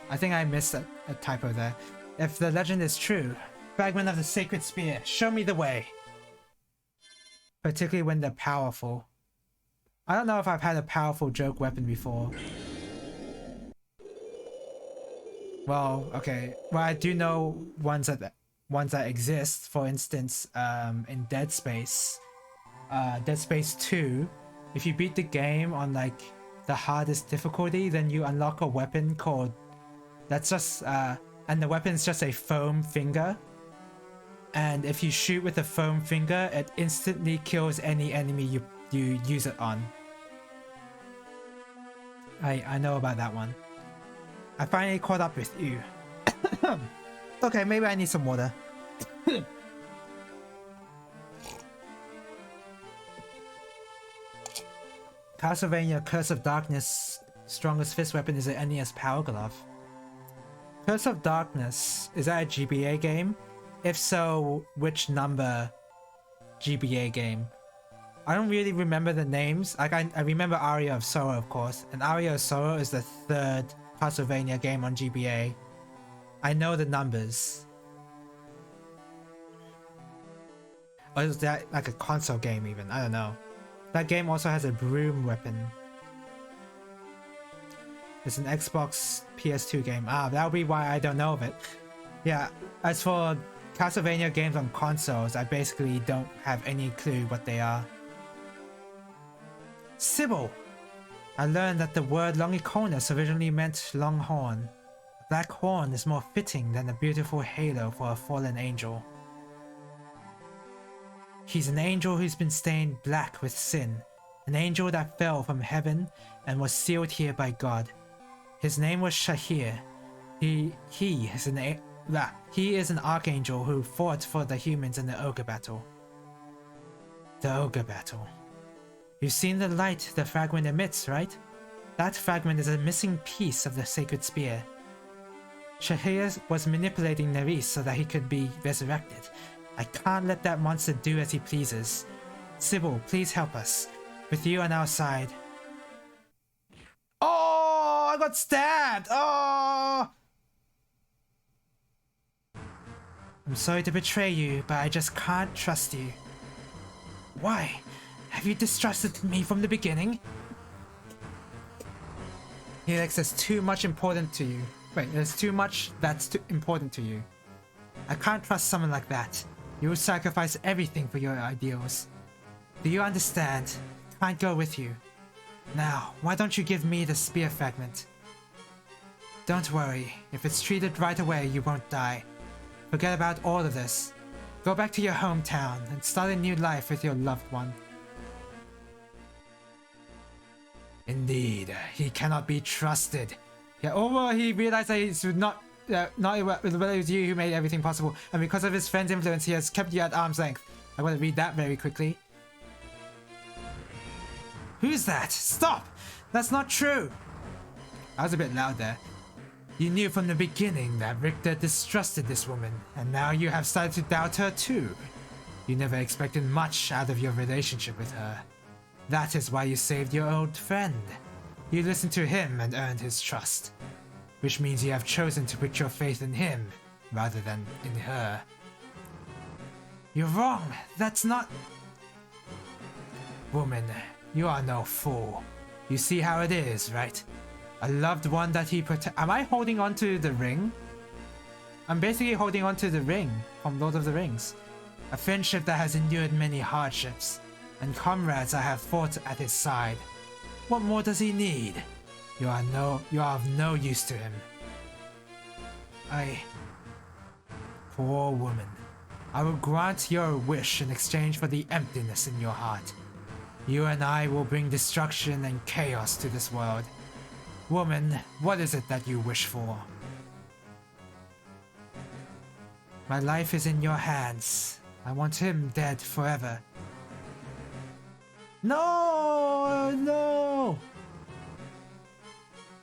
I think I missed a typo there. If the legend is true, fragment of the sacred spear, show me the way. Particularly when they're powerful. I don't know if I've had a powerful joke weapon before. Well, okay. Well, I do know ones that exist. For instance, in Dead Space 2, if you beat the game on like the hardest difficulty, then you unlock a weapon called that's just and the weapon's just a foam finger, and if you shoot with a foam finger, it instantly kills any enemy you use it on. I know about that one. I finally caught up with you. Okay, maybe I need some water. Castlevania Curse of Darkness strongest fist weapon is an NES Power Glove. Curse of Darkness, is that a GBA game? If so, which number GBA game? I don't really remember the names. Like I remember Aria of Sorrow, of course, and Aria of Sorrow is the third Castlevania game on GBA. I know the numbers. Or is that like a console game even? I don't know. That game also has a broom weapon. It's an Xbox PS2 game. Ah, that would be why I don't know of it. Yeah, as for Castlevania games on consoles, I basically don't have any clue what they are. Sybil! I learned that the word longicornis originally meant long horn. A black horn is more fitting than a beautiful halo for a fallen angel. He's an angel who's been stained black with sin. An angel that fell from heaven and was sealed here by God. His name was Shahir. He is an archangel who fought for the humans in the Ogre battle. The Ogre battle. You've seen the light the fragment emits, right? That fragment is a missing piece of the sacred spear. Shahir was manipulating Nerys so that he could be resurrected. I can't let that monster do as he pleases. Sybil, please help us. With you on our side. Oh, I got stabbed! Oh! I'm sorry to betray you, but I just can't trust you. Why? Have you distrusted me from the beginning? Helix, there's too much important to you. Wait, there's too much that's important to you. I can't trust someone like that. You will sacrifice everything for your ideals. Do you understand? Can't go with you. Now, why don't you give me the spear fragment? Don't worry. If it's treated right away, you won't die. Forget about all of this. Go back to your hometown and start a new life with your loved one. Indeed, he cannot be trusted. Yeah, overall he realized that it's not it was you who made everything possible, and because of his friend's influence, he has kept you at arm's length. I want to read that very quickly. Who's that? Stop! That's not true! I was a bit loud there. You knew from the beginning that Richter distrusted this woman, and now you have started to doubt her too. You never expected much out of your relationship with her. That is why you saved your old friend. You listened to him and earned his trust. Which means you have chosen to put your faith in him, rather than in her. You're wrong. That's not... Woman, you are no fool. You see how it is, right? A loved one that he Am I holding on to the ring? I'm basically holding on to the ring from Lord of the Rings. A friendship that has endured many hardships, and comrades I have fought at his side. What more does he need? You are of no use to him. Poor woman. I will grant your wish in exchange for the emptiness in your heart. You and I will bring destruction and chaos to this world. Woman, what is it that you wish for? My life is in your hands. I want him dead forever. No! No!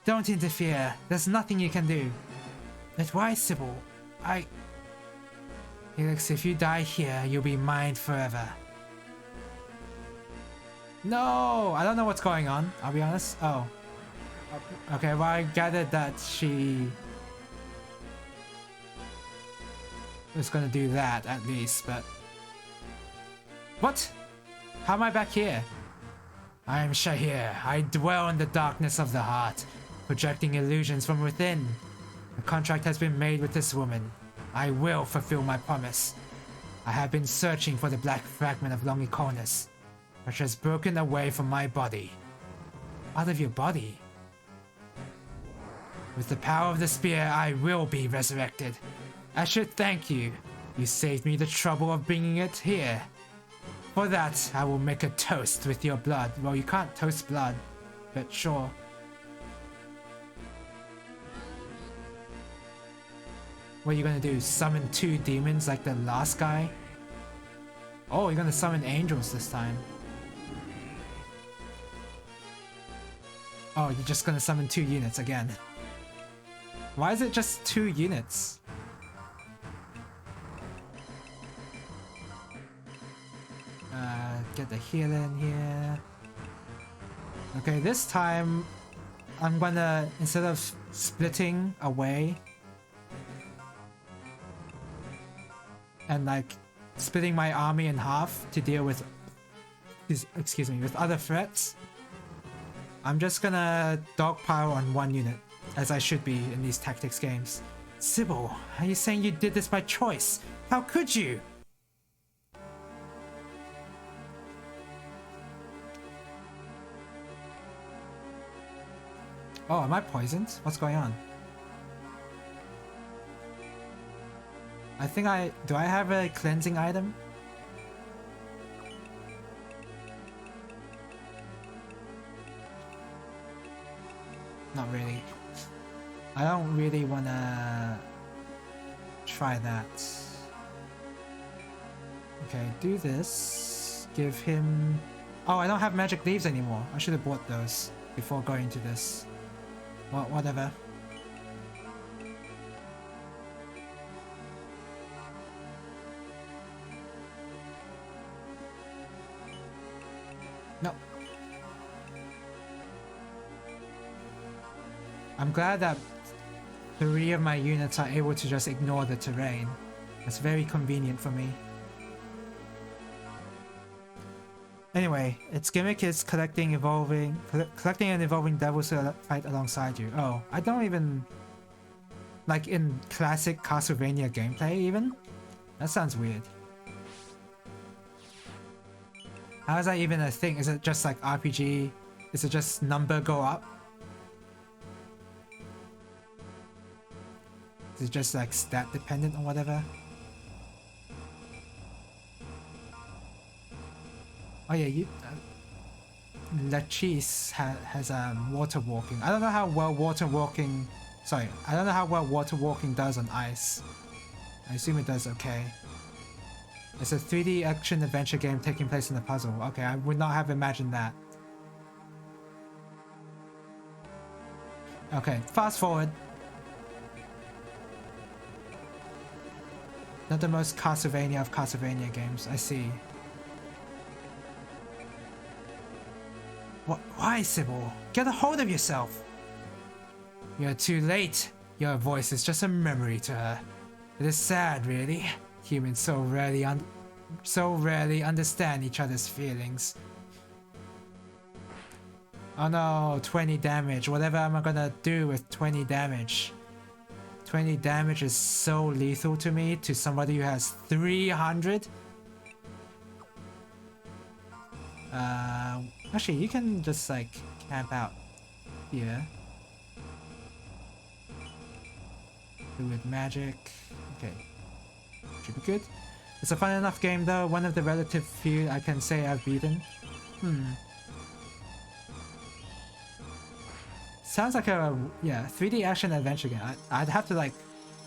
Don't interfere. There's nothing you can do. But why, Sybil? Helix, if you die here, you'll be mine forever. No! I don't know what's going on, I'll be honest. Oh. Okay, well I gathered that she was gonna do that at least, but... What? How am I back here? I am Shahir. I dwell in the darkness of the heart, projecting illusions from within. A contract has been made with this woman. I will fulfill my promise. I have been searching for the black fragment of Longicornis, which has broken away from my body. Out of your body? With the power of the spear, I will be resurrected. I should thank you. You saved me the trouble of bringing it here. For that, I will make a toast with your blood. Well, you can't toast blood, but sure. What are you gonna do? Summon 2 demons like the last guy? Oh, you're gonna summon angels this time. Oh, you're just gonna summon 2 units again. Why is it just 2 units? Get the heal in here. Okay, this time I'm gonna, instead of splitting away and like splitting my army in half to deal with, excuse me, with other threats, I'm just gonna dogpile on 1 unit, as I should be in these tactics games. Sybil, are you saying you did this by choice? How could you? Oh, am I poisoned? What's going on? I think do I have a cleansing item? Not really. I don't really wanna try that. Okay, do this. Give him... Oh, I don't have magic leaves anymore. I should have bought those before going to this. Well, whatever. No. I'm glad that 3 of my units are able to just ignore the terrain. That's very convenient for me. Anyway, its gimmick is collecting and evolving devils to fight alongside you. Oh, I don't even... Like in classic Castlevania gameplay even? That sounds weird. How is that even a thing? Is it just like RPG? Is it just number go up? Is it just like stat dependent or whatever? Oh yeah, you... Lachis has water walking. I don't know how well water walking... Sorry, I don't know how well water walking does on ice. I assume it does okay. It's a 3D action adventure game taking place in a puzzle. Okay, I would not have imagined that. Okay, fast forward. Not the most Castlevania of Castlevania games, I see. What? Why, Sybil? Get a hold of yourself! You're too late. Your voice is just a memory to her. It is sad, really. Humans so rarely understand each other's feelings. Oh no, 20 damage. Whatever am I gonna do with 20 damage? 20 damage is so lethal to me, to somebody who has 300? Actually, you can just like camp out here. Do with magic. Okay. Should be good. It's a fun enough game though, one of the relative few I can say I've beaten. Sounds like a, yeah, 3D action adventure game. I'd have to like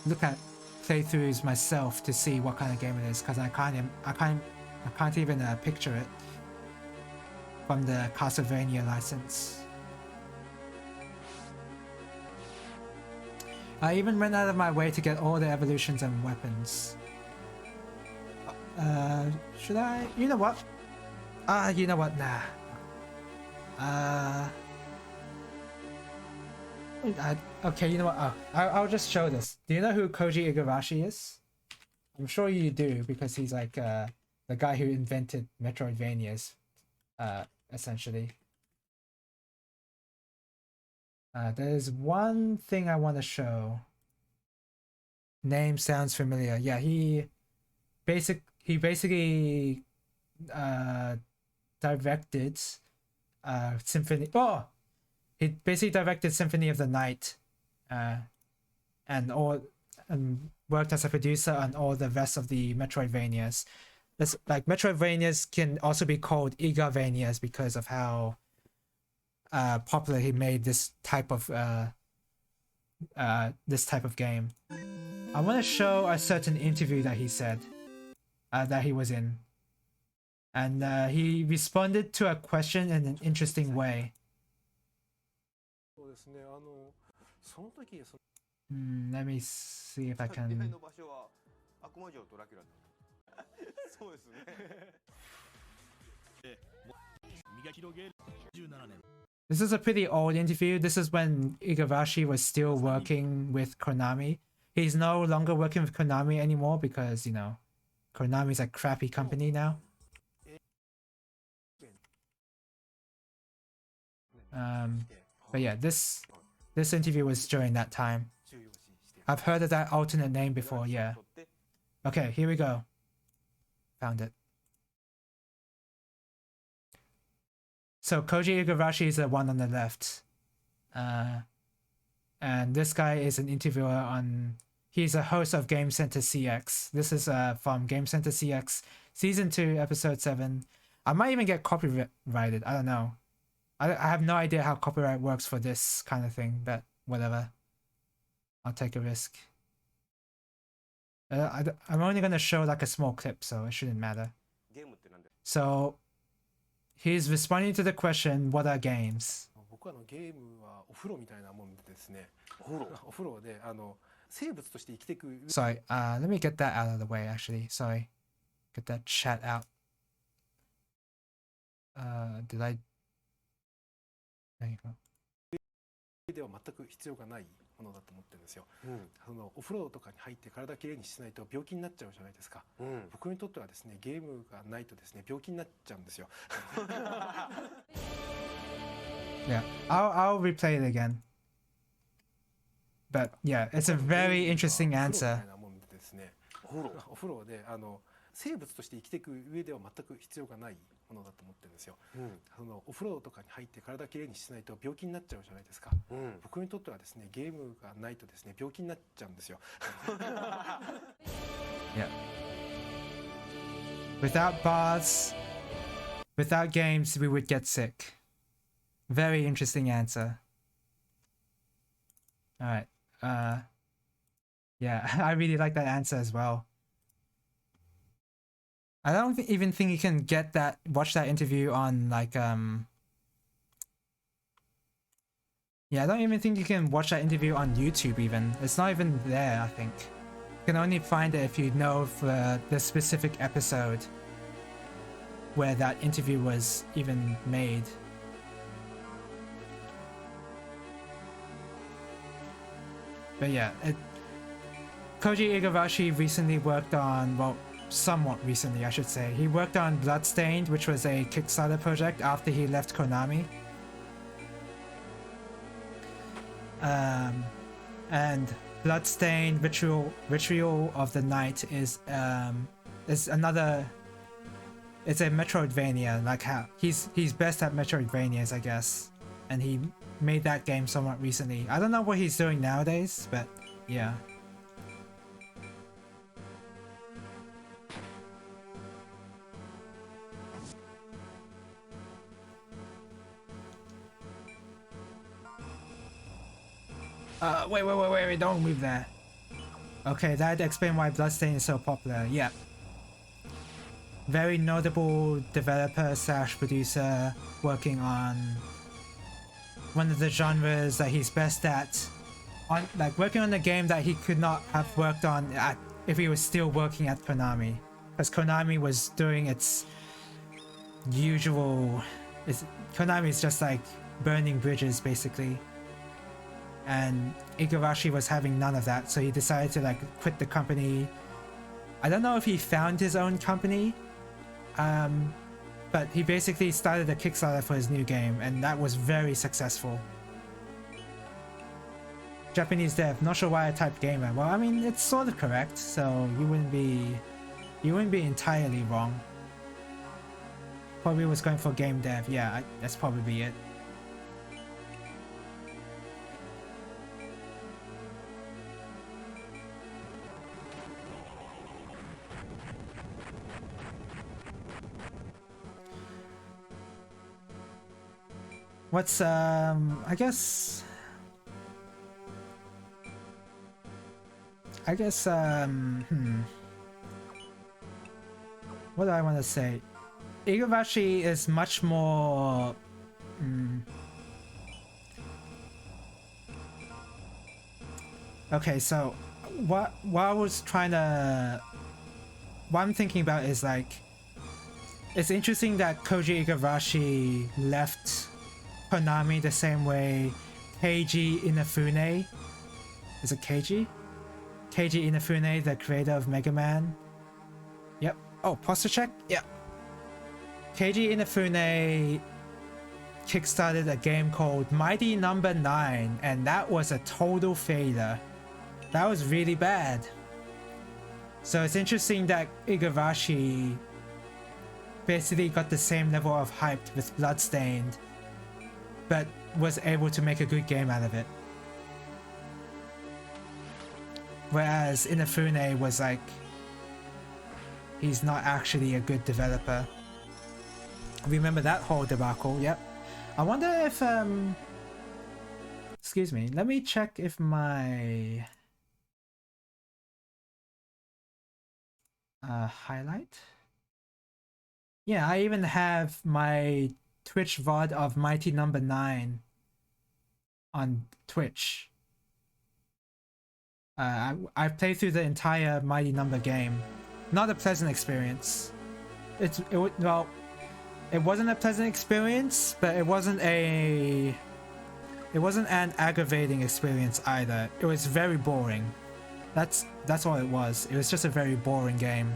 look at playthroughs myself to see what kind of game it is, because I can't even picture it from the Castlevania license. I even went out of my way to get all the evolutions and weapons. Should I? You know what? You know what? Nah. Okay, you know what? I'll just show this. Do you know who Koji Igarashi is? I'm sure you do, because he's like the guy who invented Metroidvanias, essentially. There's one thing I want to show. Name sounds familiar. Yeah, he basically directed Symphony. Oh, he basically directed Symphony of the Night, and worked as a producer on all the rest of the Metroidvanias. It's like Metroidvanias can also be called Igavanias because of how popular he made this type of game. I want to show a certain interview that he said that he was in, and he responded to a question in an interesting way. Let me see if I can. This is a pretty old interview. This is when Igarashi was still working with Konami. He's no longer working with Konami anymore because, you know, Konami's a crappy company now. But yeah, this interview was during that time. I've heard of that alternate name before, yeah. Okay, here we go. Found it. So Koji Igarashi is the one on the left. And this guy is an interviewer on... He's a host of Game Center CX. This is from Game Center CX Season 2, Episode 7. I might even get copyrighted, I don't know. I have no idea how copyright works for this kind of thing, but whatever. I'll take a risk. I'm only going to show like a small clip, so it shouldn't matter. So, he's responding to the question, what are games? Sorry, let me get that out of the way actually. Sorry. Get that chat out. Did I... There you go. では全く必要がないものだと思ってるんですよ。そのお風呂とかに入って体きれいにしないと病気になっちゃうじゃないですか。僕にとってはですね、ゲームがないとですね、病気になっちゃうんですよ。Yeah, I'll replay it again. but yeah, it's a very interesting お風呂み answer. たいなもんでですね、お風呂で生物として生きていく上では全く必要がないものだと思ってるんですよ。お風呂とかに入って体きれいにしないと病気になっちゃうじゃないですか。僕にとってはですね、ゲームがないとですね、病気になっちゃうんですよ。Yeah. Without baths, without games, we would get sick. Very interesting answer. All right. Yeah, I really like that answer as well. I don't even think you can watch that interview on like yeah, I don't even think you can watch that interview on YouTube even. It's not even there, I think. You can only find it if you know the specific episode where that interview was even made. But yeah, Koji Igarashi recently worked on, well, somewhat recently I should say, he worked on Bloodstained, which was a Kickstarter project after he left Konami. And Bloodstained Ritual of the Night is another, it's a Metroidvania, like how he's best at Metroidvanias, I guess, and he made that game somewhat recently. I don't know what he's doing nowadays, but yeah. Wait, don't move there. Okay, that'd explain why Bloodstained is so popular. Yeah. Very notable developer slash producer working on one of the genres that he's best at. Working on a game that he could not have worked on if he was still working at Konami. Because Konami was doing its usual... Konami is just like burning bridges basically. And Igarashi was having none of that, so he decided to like quit the company. I don't know if he found his own company, but he basically started a Kickstarter for his new game, and that was very successful. Japanese dev, not sure why I typed gamer. Well, I mean, it's sort of correct, so you wouldn't be entirely wrong. Probably was going for game dev. Yeah, that's probably it. What's I guess what do I want to say? Igarashi is much more okay, so what I'm thinking about is like, it's interesting that Koji Igarashi left Konami the same way Keiji Inafune, is it Keiji? Keiji Inafune, the creator of Mega Man. Yep. Oh, posture check? Yeah. Keiji Inafune kickstarted a game called Mighty Number 9, and that was a total failure. That was really bad. So it's interesting that Igarashi basically got the same level of hype with Bloodstained, but was able to make a good game out of it. Whereas Inafune was like, he's not actually a good developer. Remember that whole debacle? Yep. I wonder if excuse me, let me check if my highlight. Yeah, I even have my Twitch VOD of Mighty Number 9 on Twitch. I played through the entire Mighty Number game. Not a pleasant experience. Well, it wasn't a pleasant experience, but it wasn't an aggravating experience either. It was very boring. That's all it was. It was just a very boring game.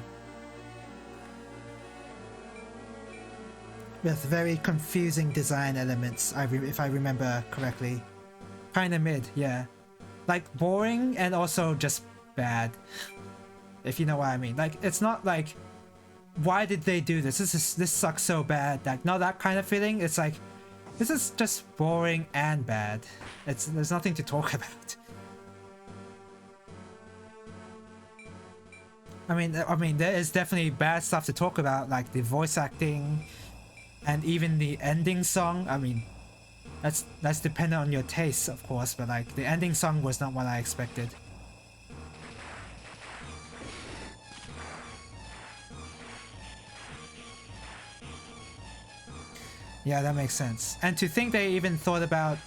With very confusing design elements, if I remember correctly. Kinda mid, yeah. like boring and also just bad, if you know what I mean. Like it's not like, why did they do this? This sucks so bad. Like not that kind of feeling. It's like, this is just boring and bad. There's nothing to talk about. I mean, there is definitely bad stuff to talk about, like the voice acting, and even the ending song. I mean, that's dependent on your taste, of course. But like the ending song was not what I expected. Yeah, that makes sense. And to think they even thought about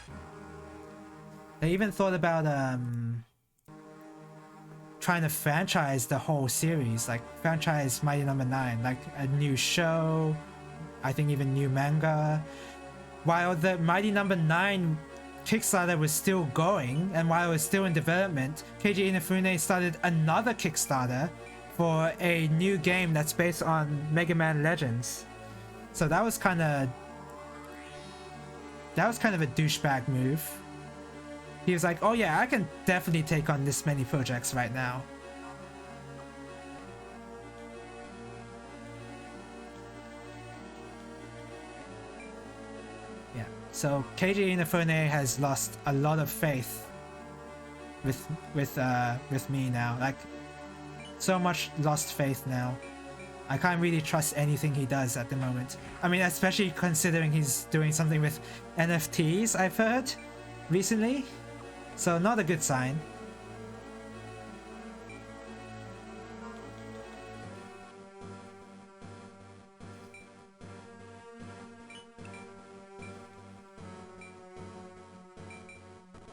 trying to franchise the whole series, like franchise Mighty Number 9, like a new show, I think even new manga. While the Mighty Number 9 Kickstarter was still going and while it was still in development, Keiji Inafune started another Kickstarter for a new game that's based on Mega Man Legends. So that was kind of a douchebag move. He was like, oh yeah, I can definitely take on this many projects right now. Yeah, so Keiji Inafune has lost a lot of faith with me now. Like, so much lost faith now. I can't really trust anything he does at the moment. I mean, especially considering he's doing something with NFTs, I've heard recently. So not a good sign.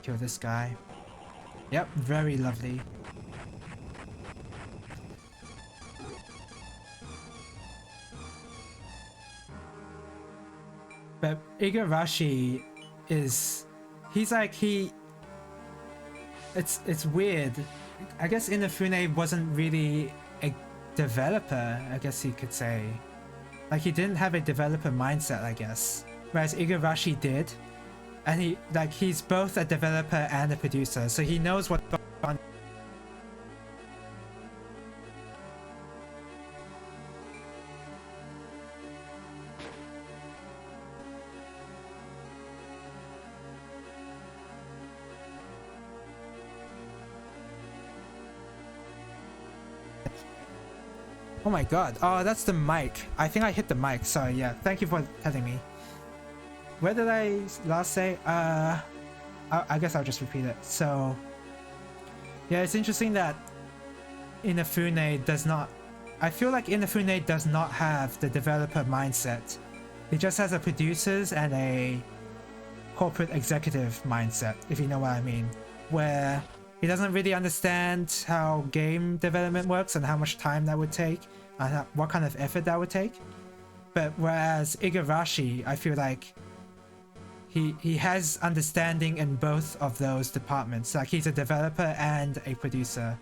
Kill this guy. Yep, very lovely. But Igarashi is... He's like, It's weird. I guess Inafune wasn't really a developer, I guess you could say. Like, he didn't have a developer mindset, I guess. Whereas Igarashi did. And he's both a developer and a producer, so he knows what's going on. Oh my god. Oh, that's the mic. I think I hit the mic. Sorry, yeah. Thank you for telling me. Where did I last say? I guess I'll just repeat it. So, yeah, it's interesting that Inafune does not... I feel like Inafune does not have the developer mindset. He just has a producer's and a corporate executive mindset, if you know what I mean. Where he doesn't really understand how game development works and how much time that would take and what kind of effort that would take. But whereas Igarashi, I feel like he has understanding in both of those departments. Like, he's a developer and a producer.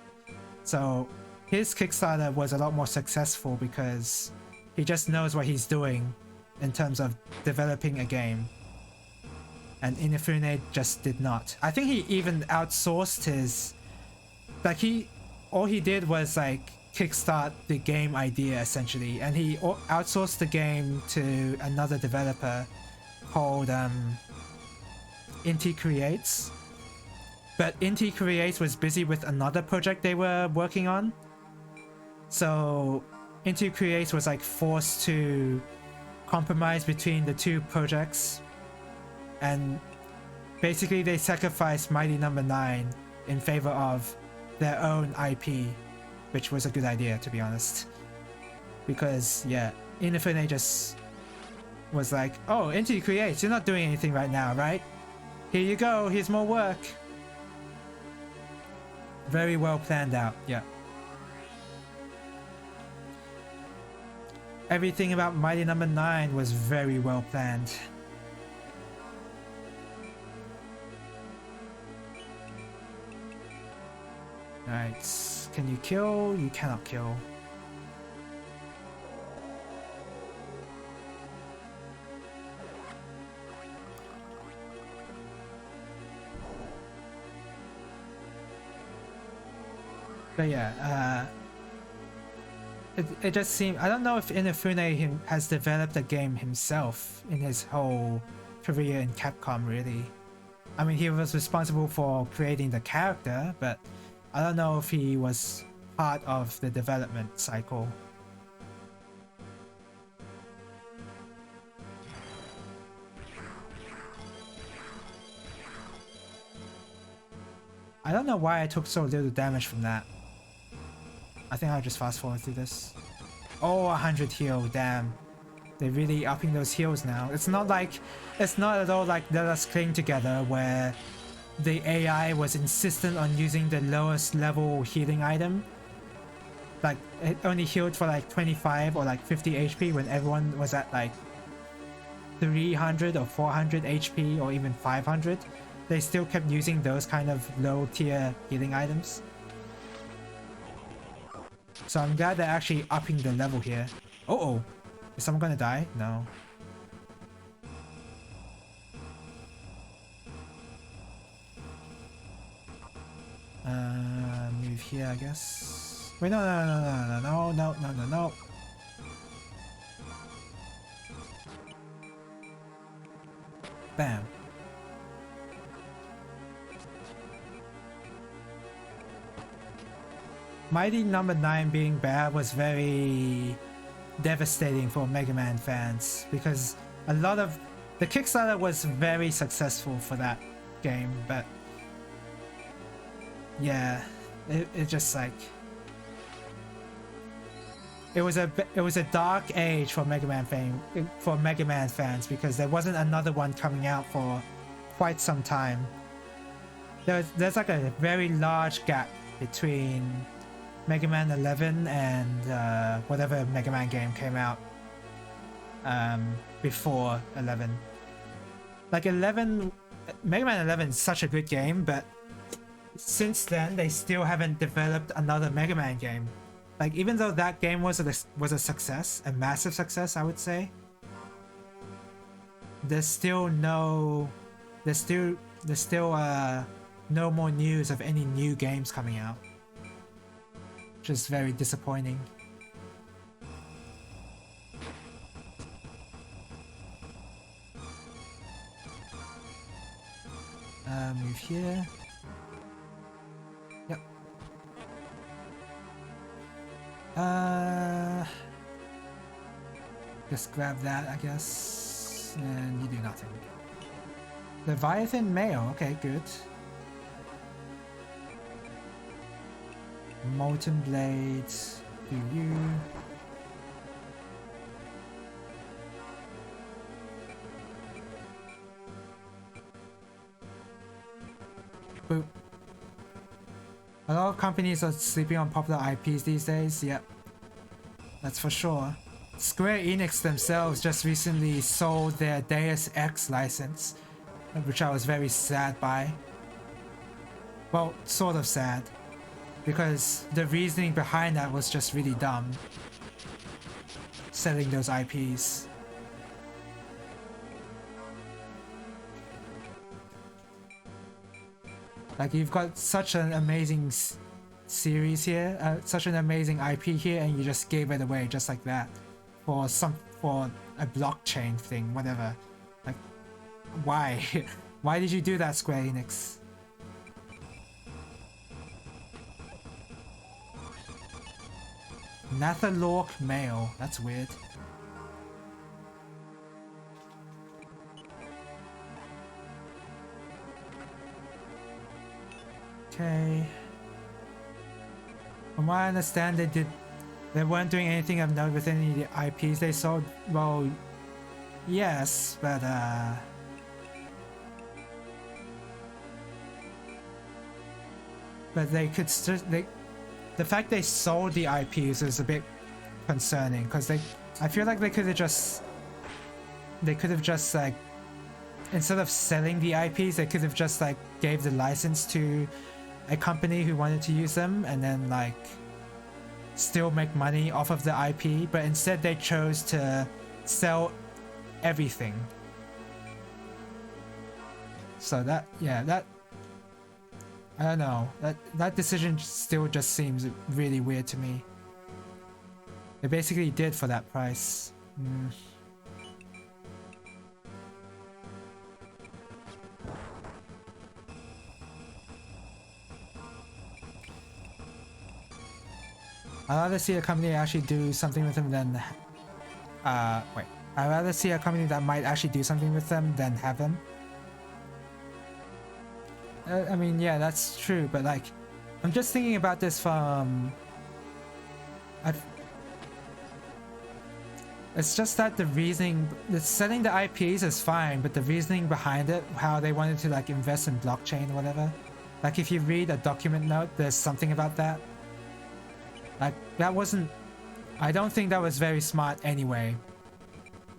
So his Kickstarter was a lot more successful because he just knows what he's doing in terms of developing a game. And Inafune just did not. I think he even outsourced his... Like, all he did was, like, kickstart the game idea, essentially. And he outsourced the game to another developer called Inti Creates. But Inti Creates was busy with another project they were working on. So Inti Creates was, like, forced to compromise between the two projects. And basically they sacrificed Mighty Number 9 in favor of their own IP, which was a good idea, to be honest. Because, yeah, Inafune just was like, oh, Inti Creates, you're not doing anything right now, right? Here you go, here's more work. Very well planned out, yeah. Everything about Mighty Number 9 was very well planned. Alright, can you kill? You cannot kill. But yeah, it just seemed, I don't know if Inafune has developed the game himself in his whole career in Capcom, really. I mean, he was responsible for creating the character, but I don't know if he was part of the development cycle. I don't know why I took so little damage from that. I think I'll just fast forward through this. Oh, 100 heal, damn. They're really upping those heals now. It's not at all like Let Us Cling Together where the AI was insistent on using the lowest level healing item. Like, it only healed for like 25 or like 50 HP when everyone was at like 300 or 400 HP or even 500. They still kept using those kind of low tier healing items. So I'm glad they're actually upping the level here. Uh-oh. Is someone gonna die? No. Move here, I guess. Wait, no. Bam. Mighty Number 9 being bad was very devastating for Mega Man fans because a lot of the Kickstarter was very successful for that game, but yeah, it just like it was a dark age for Mega Man fans because there wasn't another one coming out for quite some time. There's like a very large gap between Mega Man 11 and whatever Mega Man game came out before 11. Like Mega Man 11 is such a good game, but since then they still haven't developed another Mega Man game. Like, even though that game was a success, a massive success, I would say, there's still no more news of any new games coming out. Just very disappointing. Move here. Yep. Just grab that, I guess, and you do nothing. Leviathan Mail. Okay, good. Molten Blades, do you? Boop. A lot of companies are sleeping on popular IPs these days, yep. That's for sure. Square Enix themselves just recently sold their Deus Ex license, which I was very sad by. Well, sort of sad. Because the reasoning behind that was just really dumb. Selling those IPs. Like, you've got such an amazing series here, such an amazing IP here, and you just gave it away just like that. For a blockchain thing, whatever. Like, why? Why did you do that, Square Enix? Nathalork Mail. That's weird. Okay. From what I understand, they weren't doing anything of note with any of the IPs they sold. Well, yes, but they could still the fact they sold the IPs is a bit concerning because I feel like they could have just like, instead of selling the IPs, they could have just like gave the license to a company who wanted to use them and then like still make money off of the IP, but instead they chose to sell everything. So that I don't know. That decision still just seems really weird to me. They basically did for that price. I'd rather see a company actually do something with them than... wait. I'd rather see a company that might actually do something with them than have them. I mean, yeah, that's true, but like... I'm just thinking about this from... It's just that the reasoning... Selling the IPs is fine, but the reasoning behind it, how they wanted to like invest in blockchain or whatever. Like if you read a document note, there's something about that. Like, that wasn't... I don't think that was very smart anyway.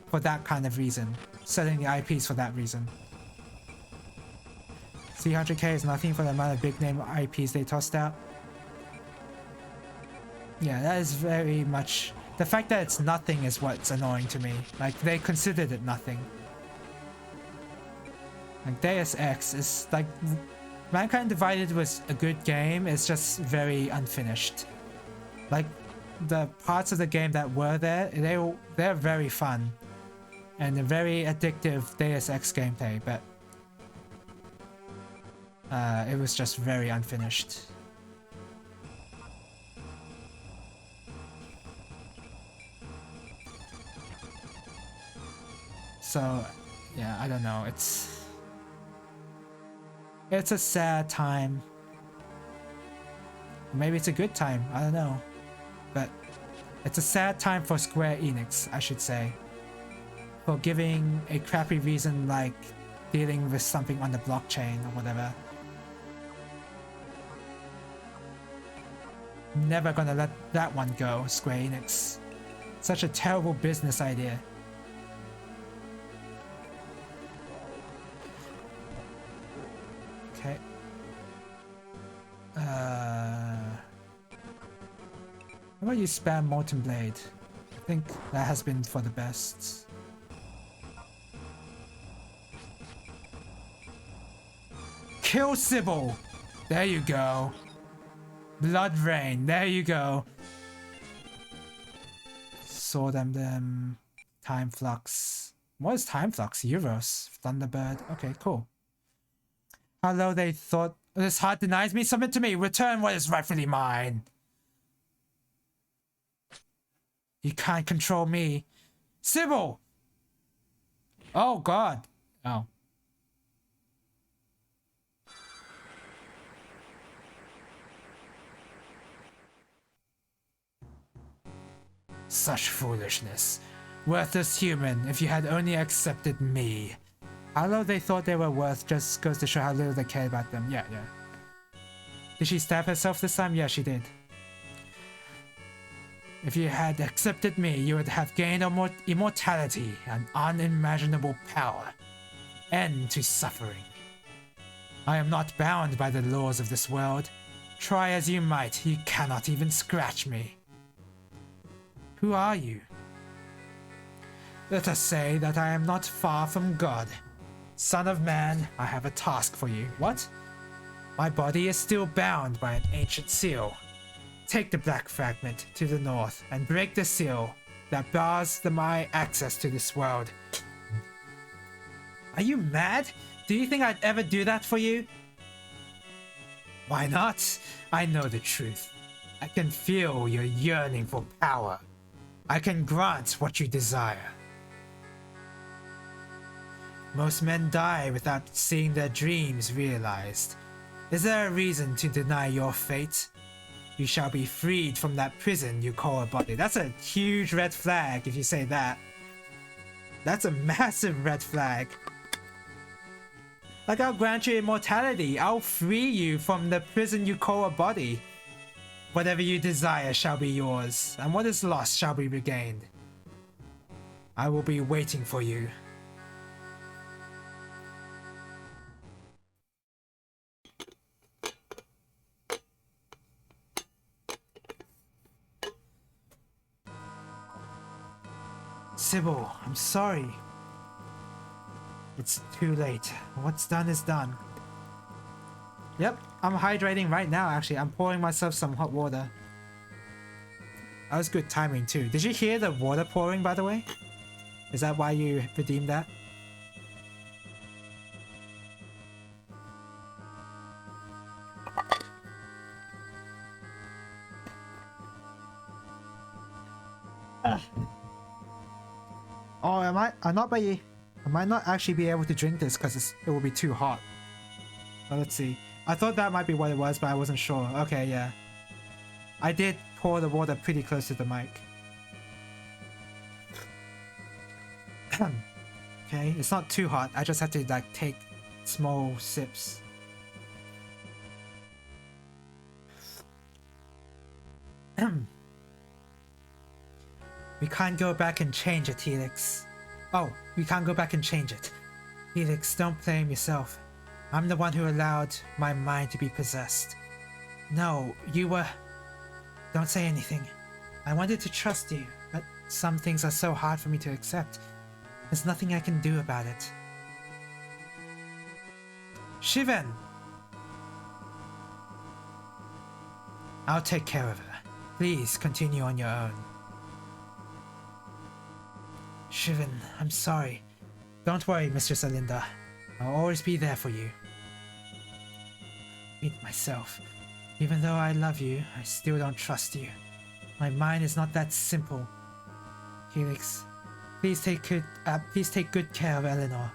For that kind of reason. Selling the IPs for that reason. 300k is nothing for the amount of big name IPs they tossed out. Yeah, that is very much... The fact that it's nothing is what's annoying to me. Like, they considered it nothing. Like, Deus Ex is like... Mankind Divided was a good game, it's just very unfinished. Like, the parts of the game that were there, they're very fun. And a very addictive Deus Ex gameplay, but... it was just very unfinished. So, yeah, I don't know, it's a sad time. Maybe it's a good time, I don't know. But it's a sad time for Square Enix, I should say. For giving a crappy reason like dealing with something on the blockchain or whatever. Never gonna let that one go, Square Enix. Such a terrible business idea. Okay. How about you spam Molten Blade? I think that has been for the best. Kill Sybil! There you go. Blood Rain, there you go. Sword Emblem, Time Flux. What is Time Flux? Euros, Thunderbird. Okay, cool. Hello, they thought this heart denies me. Submit to me. Return what is rightfully mine. You can't control me. Sybil! Oh, God. Oh. Such foolishness. Worthless human, if you had only accepted me. Although they thought they were worth, just goes to show how little they care about them. Yeah. Did she stab herself this time? Yeah, she did. If you had accepted me, you would have gained immortality and unimaginable power. End to suffering. I am not bound by the laws of this world. Try as you might, you cannot even scratch me. Who are you? Let us say that I am not far from God. Son of man, I have a task for you. What? My body is still bound by an ancient seal. Take the black fragment to the north and break the seal that bars my access to this world. Are you mad? Do you think I'd ever do that for you? Why not? I know the truth. I can feel your yearning for power. I can grant what you desire. Most men die without seeing their dreams realized. Is there a reason to deny your fate? You shall be freed from that prison you call a body. That's a huge red flag if you say that. That's a massive red flag. Like, I'll grant you immortality. I'll free you from the prison you call a body. Whatever you desire shall be yours, and what is lost shall be regained. I will be waiting for you. Sybil, I'm sorry. It's too late. What's done is done. Yep, I'm hydrating right now actually. I'm pouring myself some hot water. That was good timing too. Did you hear the water pouring by the way? Is that why you redeemed that? Oh, I'm not by. I might not actually be able to drink this because it will be too hot. Well, let's see. I thought that might be what it was, but I wasn't sure. Okay, yeah. I did pour the water pretty close to the mic. Okay, it's not too hot. I just have to like take small sips. We can't go back and change it, Helix. Oh, we can't go back and change it. Helix, don't blame yourself. I'm the one who allowed my mind to be possessed. No, you were... Don't say anything. I wanted to trust you, but some things are so hard for me to accept. There's nothing I can do about it. Shivan! I'll take care of her. Please continue on your own. Shivan, I'm sorry. Don't worry, Mistress Alinda. I'll always be there for you. Hate myself. Even though I love you, I still don't trust you. My mind is not that simple. Helix, please take good care of Eleanor.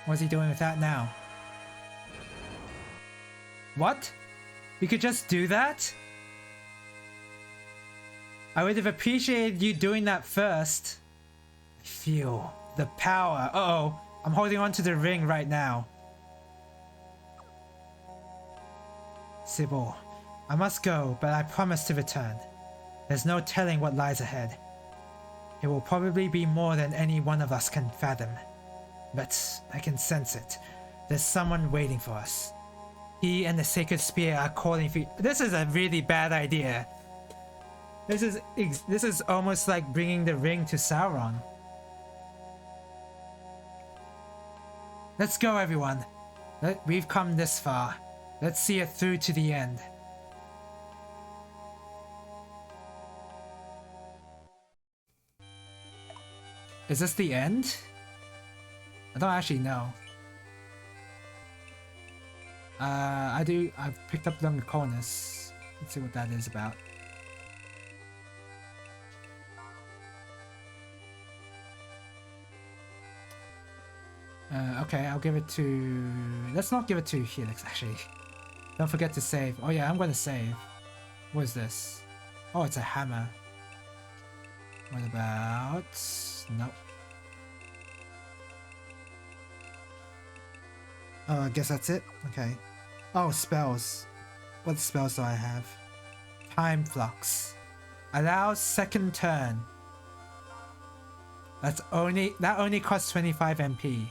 What's he doing with that now? What? We could just do that? I would have appreciated you doing that first. I feel the power. Uh-oh. I'm holding on to the ring right now. Sybil, I must go, but I promise to return. There's no telling what lies ahead. It will probably be more than any one of us can fathom. But I can sense it. There's someone waiting for us. He and the Sacred Spear are calling for you. This is a really bad idea. This is almost like bringing the ring to Sauron. Let's go, everyone. We've come this far. Let's see it through to the end. Is this the end? I don't actually know. I've picked up Longicornis. Let's see what that is about. Okay, I'll give it to... Let's not give it to Helix, actually. Don't forget to save. Oh yeah, I'm gonna save. What is this? Oh, it's a hammer. What about... Nope. Oh, I guess that's it? Okay. Oh, spells. What spells do I have? Time Flux. Allows second turn. That only costs 25 MP.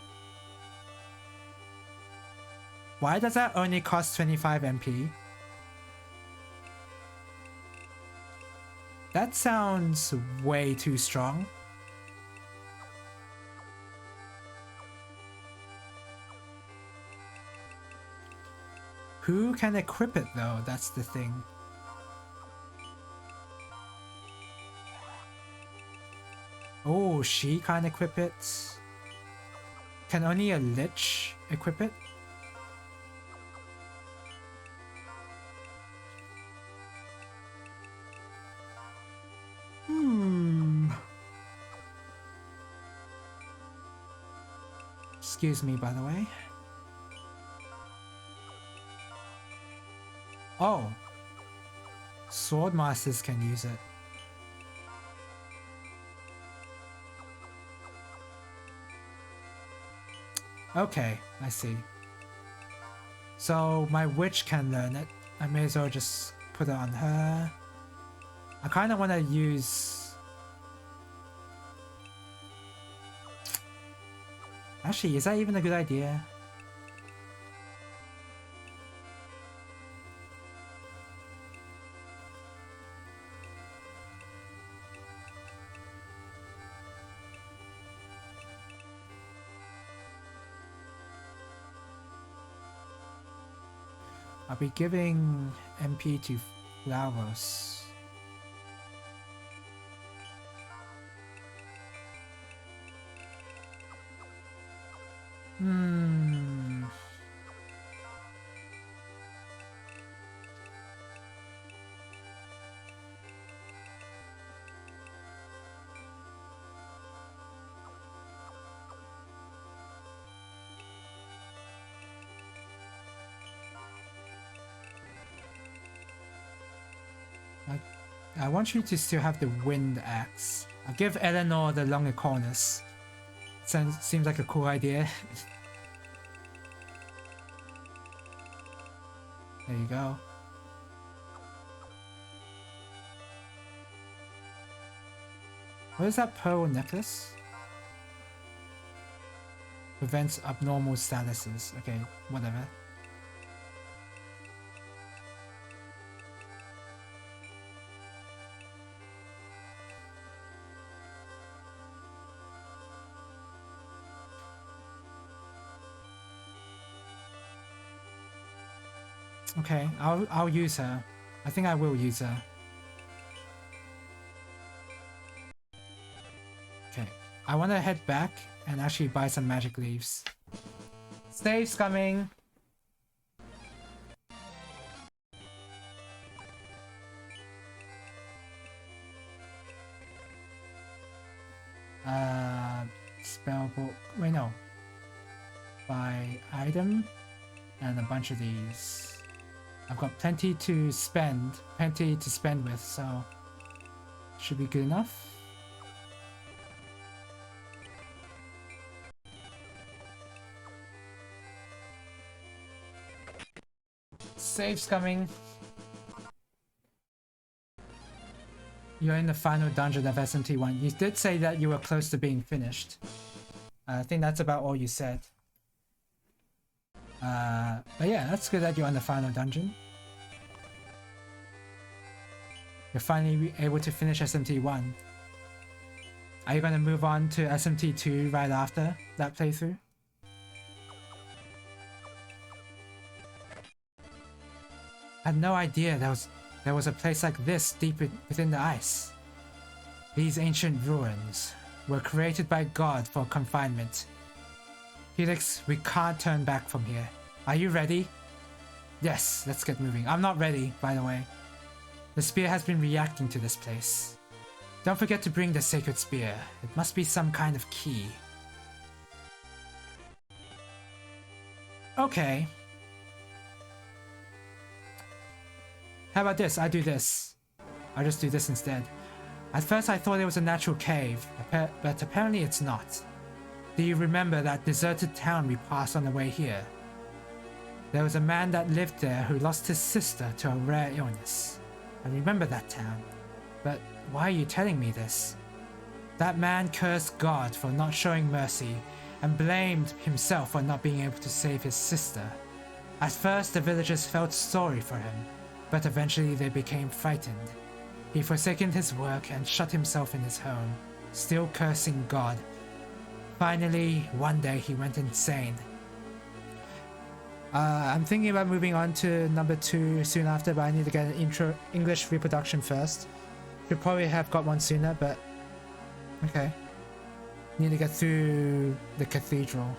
Why does that only cost 25 MP? That sounds way too strong. Who can equip it though? That's the thing. Oh, she can't equip it. Can only a Lich equip it? Excuse me, by the way. Oh. Swordmasters can use it. Okay, I see. So my witch can learn it. I may as well just put it on her. I kind of want to use... Actually, is that even a good idea? I'll be giving MP to Flavos. I want you to still have the wind axe. I'll give Eleanor the longer corners. Seems like a cool idea. There you go. What is that pearl necklace? Prevents abnormal statuses. Okay, whatever. Okay, I'll use her. I think I will use her. Okay, I want to head back and actually buy some magic leaves. Save's coming. Spell book. Wait, no. Buy item and a bunch of these. I've got plenty to spend with, so should be good enough. Save's coming. You're in the final dungeon of SMT1. You did say that you were close to being finished. I think that's about all you said. But yeah, that's good that you're on the final dungeon. You're finally able to finish SMT1. Are you going to move on to SMT2 right after that playthrough? I had no idea there was a place like this deep within the ice. These ancient ruins were created by God for confinement. Helix, we can't turn back from here. Are you ready? Yes, let's get moving. I'm not ready, by the way. The spear has been reacting to this place. Don't forget to bring the sacred spear. It must be some kind of key. Okay. How about this? I do this. I'll just do this instead. At first I thought it was a natural cave, but apparently it's not. Do you remember that deserted town we passed on the way here? There was a man that lived there who lost his sister to a rare illness. I remember that town. But why are you telling me this? That man cursed God for not showing mercy and blamed himself for not being able to save his sister. At first the villagers felt sorry for him, but eventually they became frightened. He forsaken his work and shut himself in his home, still cursing God. Finally, one day he went insane. I'm thinking about moving on to number 2 soon after, but I need to get an English reproduction first. Should probably have got one sooner, but okay. Need to get through the cathedral.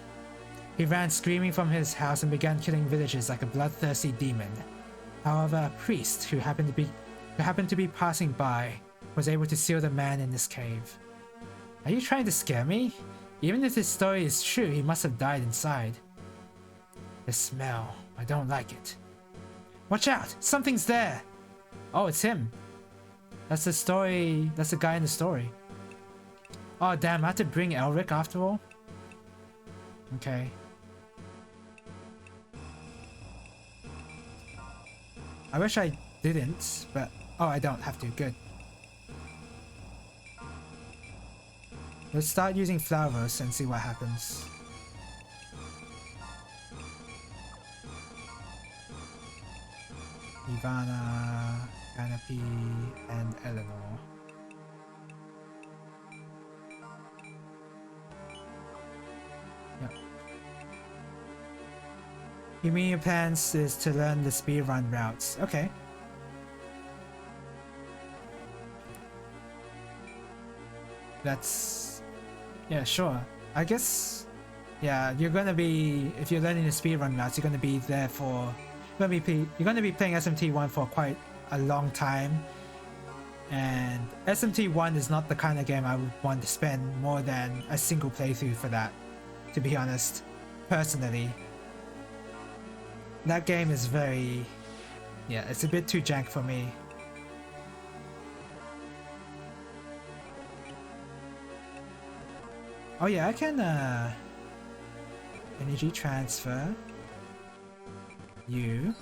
He ran screaming from his house and began killing villagers like a bloodthirsty demon. However, a priest who happened to be passing by was able to seal the man in this cave. Are you trying to scare me? Even if this story is true, he must have died inside. The smell, I don't like it. Watch out! Something's there! Oh, it's him. That's the story. That's the guy in the story. Oh damn, I have to bring Elric after all? Okay. I wish I didn't, but oh, I don't have to. Good. Let's start using Flavos and see what happens. Ivana, Canopy, and Eleanor. Yep. You mean your plans is to learn the speedrun routes? Okay. That's... yeah, sure. I guess... yeah, you're gonna be... if you're learning the speedrun routes, you're gonna be there for... you're gonna be playing SMT1 for quite a long time. And SMT1 is not the kind of game I would want to spend more than a single playthrough for that, to be honest, personally. That game is very... yeah, it's a bit too jank for me. Oh yeah, I can energy transfer. You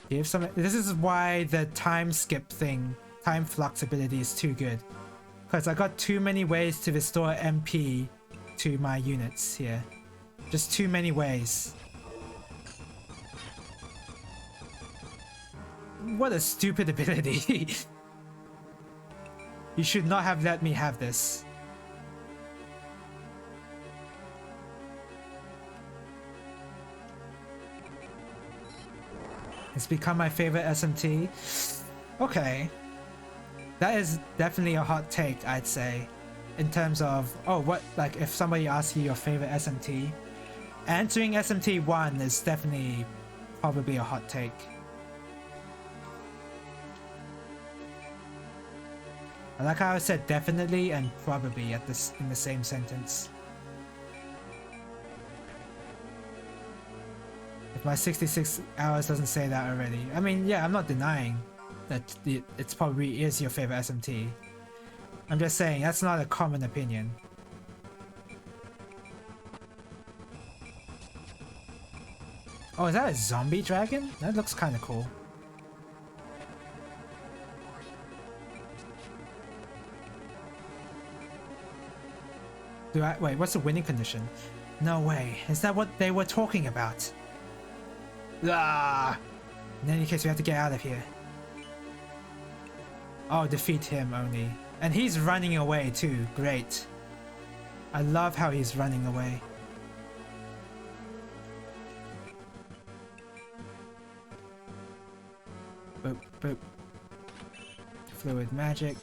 give some... this is why the time skip thing, time flux ability is too good. Because I got too many ways to restore MP to my units here. Just too many ways. What a stupid ability. You should not have let me have this. It's become my favorite SMT. Okay. That is definitely a hot take, I'd say. In terms of, oh, what, like if somebody asks you your favorite SMT, answering SMT1 is definitely probably a hot take. I like how I said definitely and probably at this in the same sentence. If my 66 hours doesn't say that already. I mean, yeah, I'm not denying that it's probably is your favorite SMT. I'm just saying that's not a common opinion. Oh, is that a zombie dragon? That looks kind of cool. Wait, what's the winning condition? No way. Is that what they were talking about? Ah! In any case, we have to get out of here. Oh, defeat him only. And he's running away too. Great. I love how he's running away. Boop, boop. Fluid magic.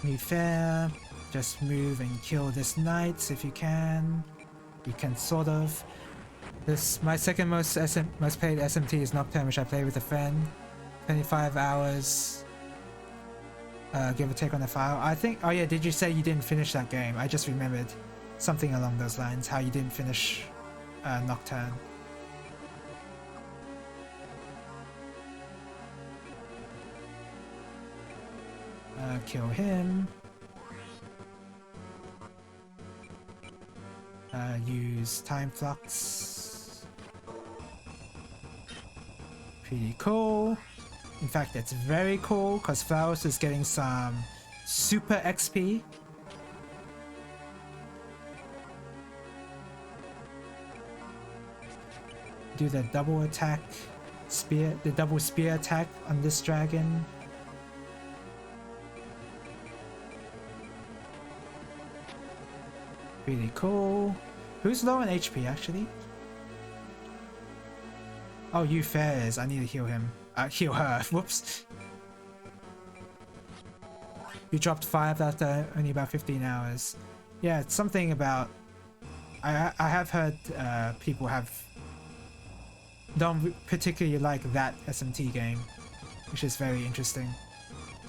Be fair. Just move and kill this knight if you can. You can sort of. My second most played SMT is Nocturne, which I played with a friend. 25 hours. Give or take on the file. I think. Oh yeah, did you say you didn't finish that game? I just remembered something along those lines. How you didn't finish Nocturne. Kill him. Use time flux. Pretty cool. In fact, it's very cool because Flowers is getting some super XP. Do the double attack spear, the double spear attack on this dragon. Really cool. Who's low on HP actually? Oh, you Fairs. I need to heal him. Heal her. Whoops. You dropped 5 after only about 15 hours. Yeah, it's something about... I have heard people don't particularly like that SMT game, which is very interesting.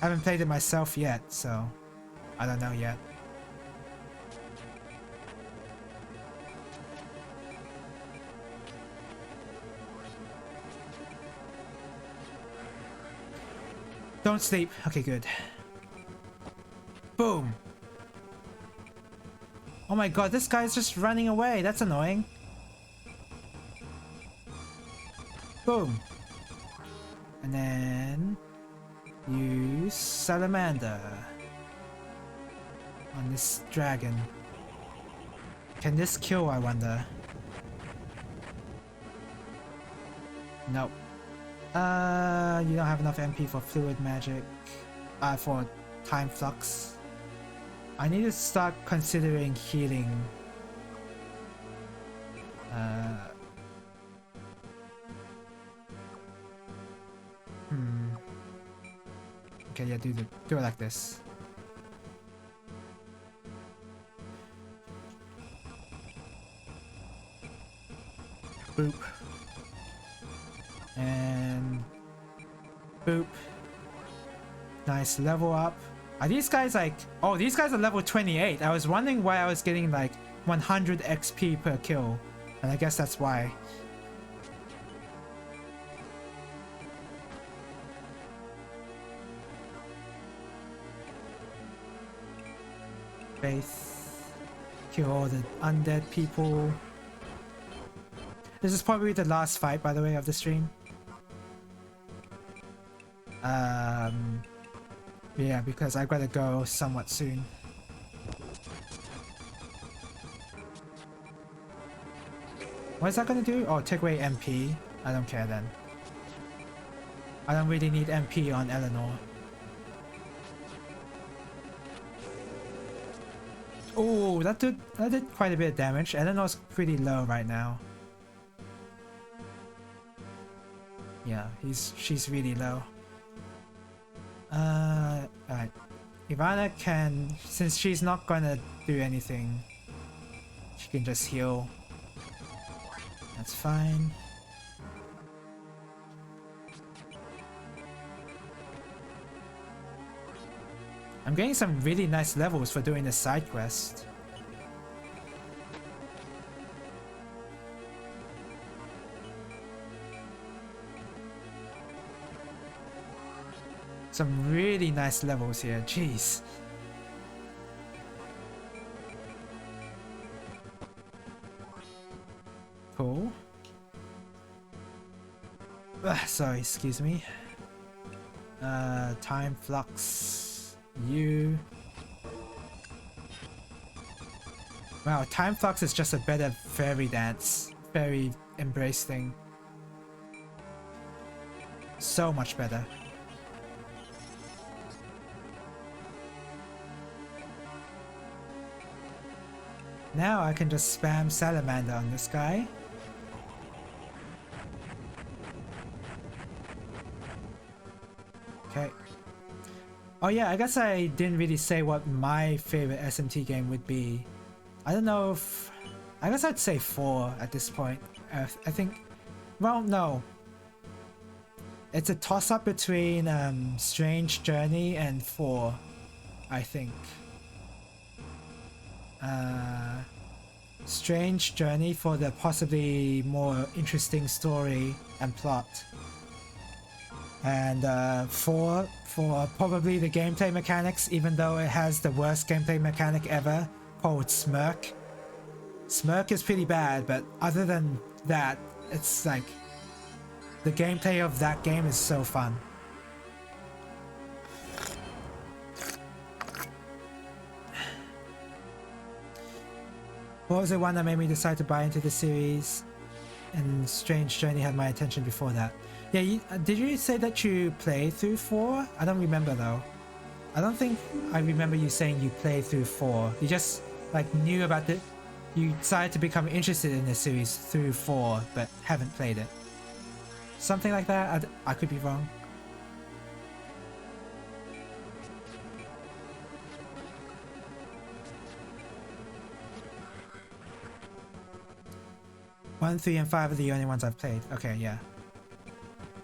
I haven't played it myself yet, so I don't know yet. Don't sleep. Okay, good. Boom. Oh my god, this guy's just running away. That's annoying. Boom. And then use Salamander on this dragon. Can this kill, I wonder? Nope. You don't have enough MP for fluid magic. For time flux. I need to start considering healing. Okay, yeah, do it like this. Boop. And boop. Nice, level up. Are these guys like... Oh, these guys are level 28. I was wondering why I was getting like 100 XP per kill. And I guess that's why. Faith. Kill all the undead people. This is probably the last fight, by the way, of the stream. Yeah, because I gotta go somewhat soon. What is that gonna do? Oh, take away MP. I don't care then. I don't really need MP on Eleanor. Oh, that did quite a bit of damage. Eleanor's pretty low right now. Yeah, she's really low. Alright. Ivana can, since she's not gonna do anything, she can just heal. That's fine. I'm getting some really nice levels for doing this side quest. Some really nice levels here, jeez. Cool. Sorry, excuse me. Time flux. You. Wow, time flux is just a better fairy dance. Fairy embrace thing. So much better. Now I can just spam salamander on this guy. Okay. Oh yeah, I guess I didn't really say what my favorite SMT game would be. I don't know if... I guess I'd say 4 at this point. I think... Well, no. It's a toss-up between Strange Journey and 4, I think. Strange Journey for the possibly more interesting story and plot. And 4 for probably the gameplay mechanics, even though it has the worst gameplay mechanic ever, called Smirk. Smirk is pretty bad, but other than that, it's like... The gameplay of that game is so fun. What was the one that made me decide to buy into the series? And Strange Journey had my attention before that. Yeah, did you say that you played through 4? I don't remember though. I don't think I remember you saying you played through 4. You just like knew about it. You decided to become interested in the series through 4, but haven't played it. Something like that? I could be wrong. One, 3, and 5 are the only ones I've played. Okay, yeah.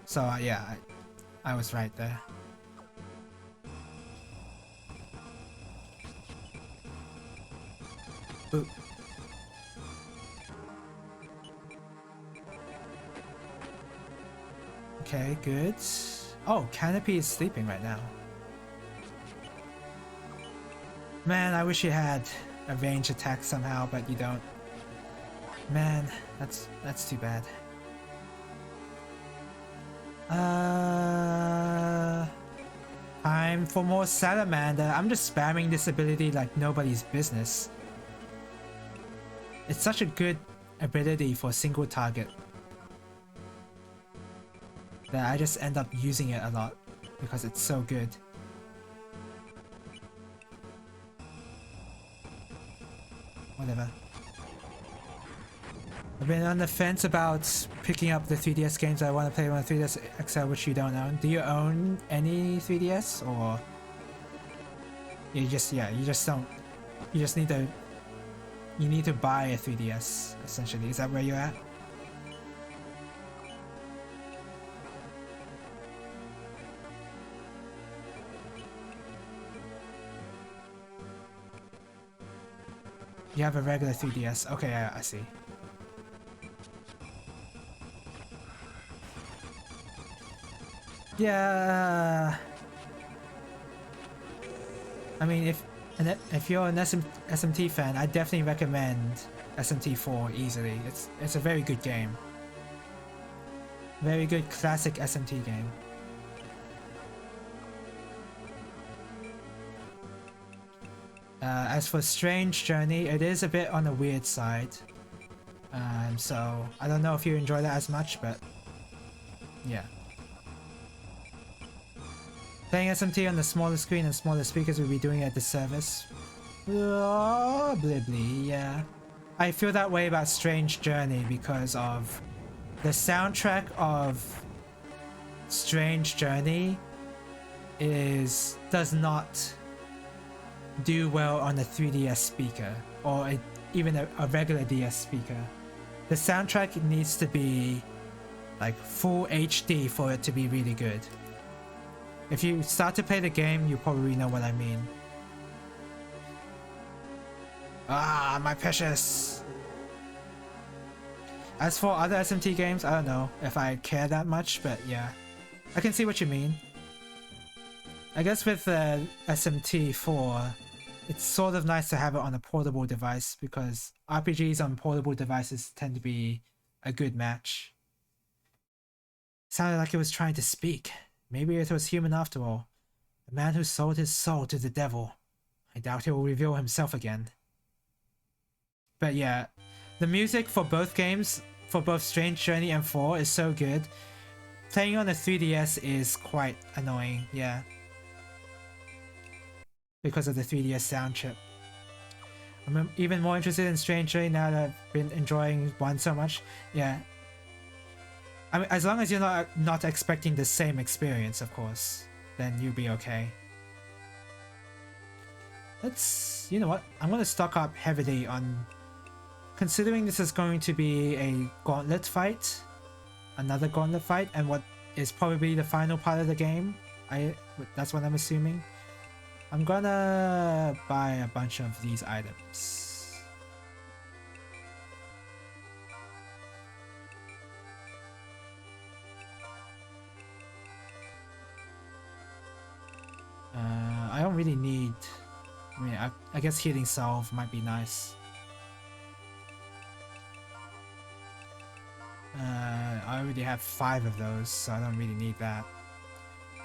So yeah, I was right there. Boop. Okay, good. Oh, Canopy is sleeping right now. Man, I wish you had a range attack somehow, but you don't. Man, that's too bad. Time for more salamander. I'm just spamming this ability like nobody's business. It's such a good ability for single target that I just end up using it a lot because it's so good. whatever. I've been on the fence about picking up the 3DS games I want to play on 3DS XL, which you don't own. Do you own any 3DS, or you just don't? You just need to. You need to buy a 3DS, essentially. Is that where you're at? You have a regular 3DS. Okay, I see. Yeah. I mean, if you're an SMT fan, I definitely recommend SMT4 easily. It's a very good game. Very good classic SMT game. As for Strange Journey, it is a bit on the weird side. So I don't know if you enjoy that as much, but yeah. Playing SMT on the smaller screen and smaller speakers would be doing a disservice. Probably, yeah. I feel that way about Strange Journey because of the soundtrack of Strange Journey does not do well on a 3DS speaker or even a regular DS speaker. The soundtrack needs to be like full HD for it to be really good. If you start to play the game, you probably know what I mean. Ah, my precious! As for other SMT games, I don't know if I care that much, but yeah. I can see what you mean. I guess with SMT4, it's sort of nice to have it on a portable device because RPGs on portable devices tend to be a good match. Sounded like it was trying to speak. Maybe it was human after all. The man who sold his soul to the devil. I doubt he will reveal himself again. But yeah, the music for both games, for both Strange Journey and 4, is so good. Playing on a 3DS is quite annoying, yeah. Because of the 3DS sound chip. I'm even more interested in Strange Journey now that I've been enjoying 1 so much. Yeah. I mean, as long as you're not expecting the same experience, of course, then you'll be okay. You know what? I'm gonna stock up heavily on... Considering this is going to be a gauntlet fight, another gauntlet fight, and what is probably the final part of the game, that's what I'm assuming. I'm gonna buy a bunch of these items. I don't really need... I mean, I guess Healing Salve might be nice. I already have 5 of those, so I don't really need that.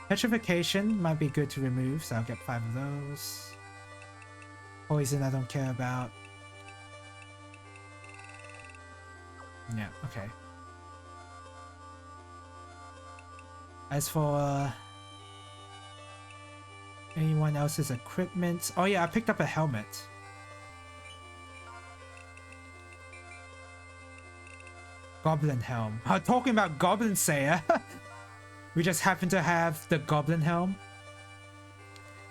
Petrification might be good to remove, so I'll get 5 of those. Poison I don't care about. Yeah, okay. As for anyone else's equipment... Oh yeah, I picked up a helmet. Goblin helm. I'm talking about Goblin Slayer. We just happen to have the Goblin helm.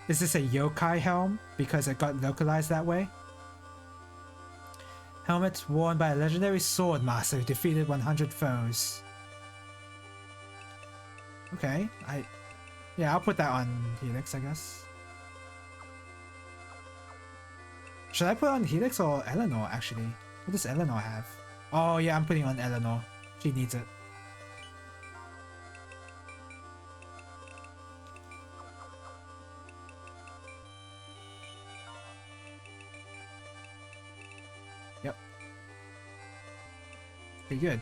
Is this a yokai helm? Because it got localized that way. Helmet worn by a legendary sword master who defeated 100 foes. Okay, yeah, I'll put that on Helix, I guess. Should I put on Helix or Eleanor, actually? What does Eleanor have? Oh yeah, I'm putting on Eleanor. She needs it. Yep. Pretty good.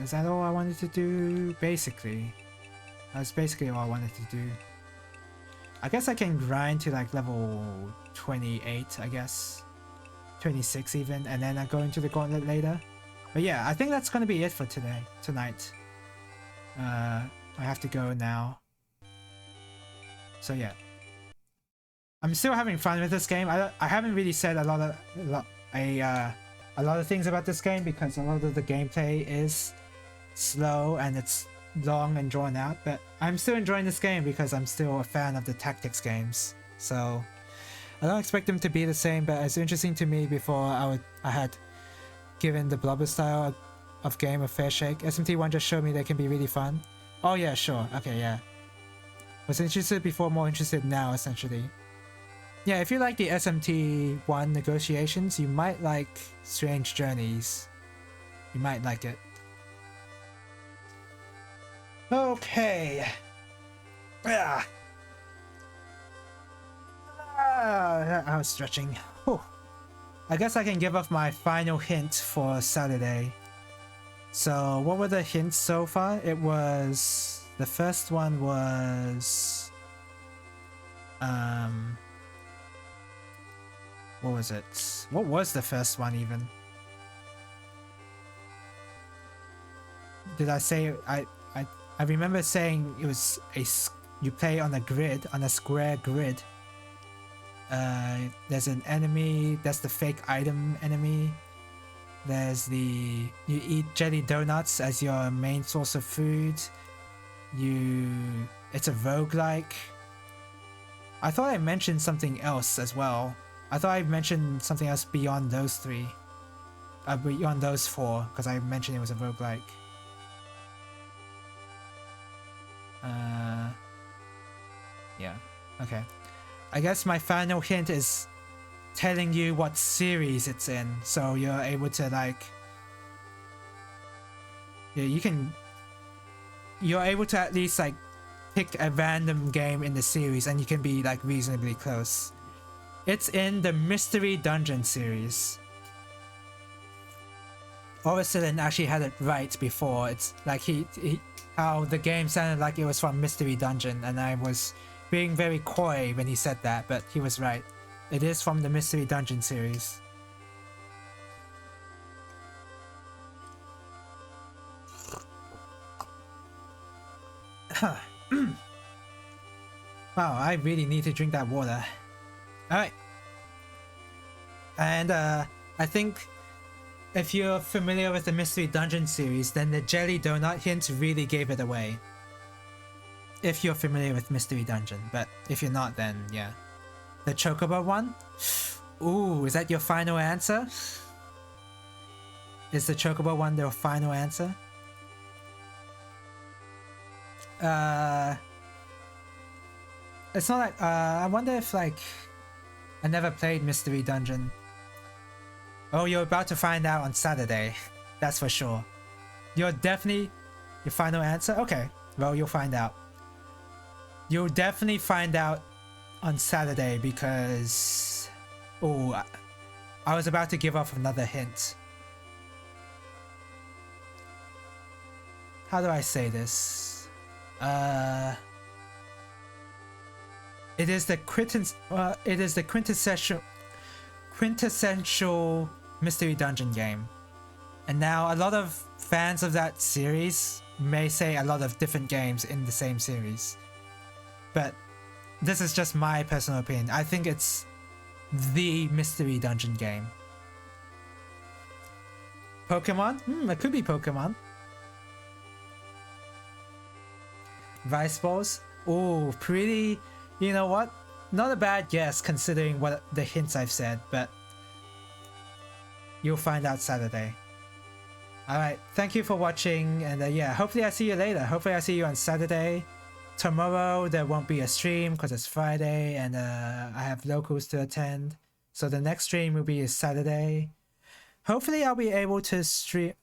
Is that all I wanted to do? Basically. That's basically all I wanted to do. I guess I can grind to like level 28, I guess. 26 even, and then I go into the gauntlet later. But yeah, I think that's gonna be it for tonight. I have to go now. So yeah, I'm still having fun with this game. I haven't really said a lot of things about this game because a lot of the gameplay is slow and it's long and drawn out, but I'm still enjoying this game because I'm still a fan of the tactics games. So I don't expect them to be the same, but it's interesting to me. Before I had given the Blubber style of game a fair shake. SMT1 just showed me they can be really fun. Oh yeah, sure. Okay, yeah. Was interested before, more interested now, essentially. Yeah, if you like the SMT1 negotiations, you might like Strange Journeys. You might like it. Okay. Ah. I was stretching. Whew. I guess I can give off my final hint for Saturday. So what were the hints so far? It was... the first one was... what was it? What was the first one even? Did I say... I remember saying it was a... you play on a grid, on a square grid. There's an enemy, that's the fake item enemy. There's the... you eat jelly donuts as your main source of food. It's a roguelike. I thought I mentioned something else as well. I thought I mentioned something else beyond those three. Beyond those four, because I mentioned it was a roguelike. Yeah, okay. I guess my final hint is telling you what series it's in, so you're able to like... yeah, you're able to at least like pick a random game in the series and you can be like reasonably close. It's in the Mystery Dungeon series. Oracillin actually had it right before. It's like how the game sounded like it was from Mystery Dungeon, and I was being very coy when he said that, but he was right. It is from the Mystery Dungeon series. Wow, I really need to drink that water. Alright. And I think if you're familiar with the Mystery Dungeon series, then the Jelly Donut hint really gave it away. If you're familiar with Mystery Dungeon, but if you're not, then yeah. The Chocobo one? Ooh, is that your final answer? Is the Chocobo one your final answer? It's not like, I wonder if like, I never played Mystery Dungeon. Oh, you're about to find out on Saturday. That's for sure. You're definitely, your final answer? Okay, well, you'll find out. You'll definitely find out on Saturday because... oh, I was about to give off another hint. How do I say this? It is the quintessential Mystery Dungeon game. And now a lot of fans of that series may say a lot of different games in the same series. But this is just my personal opinion. I think it's the Mystery Dungeon game. Pokemon? It could be Pokemon. Vice Balls? Oh, pretty... you know what? Not a bad guess considering what the hints I've said, but you'll find out Saturday. Alright, thank you for watching, and yeah, hopefully I see you later. Hopefully I see you on Saturday. Tomorrow there won't be a stream because it's Friday and I have locals to attend. So the next stream will be Saturday. Hopefully I'll be able to stream...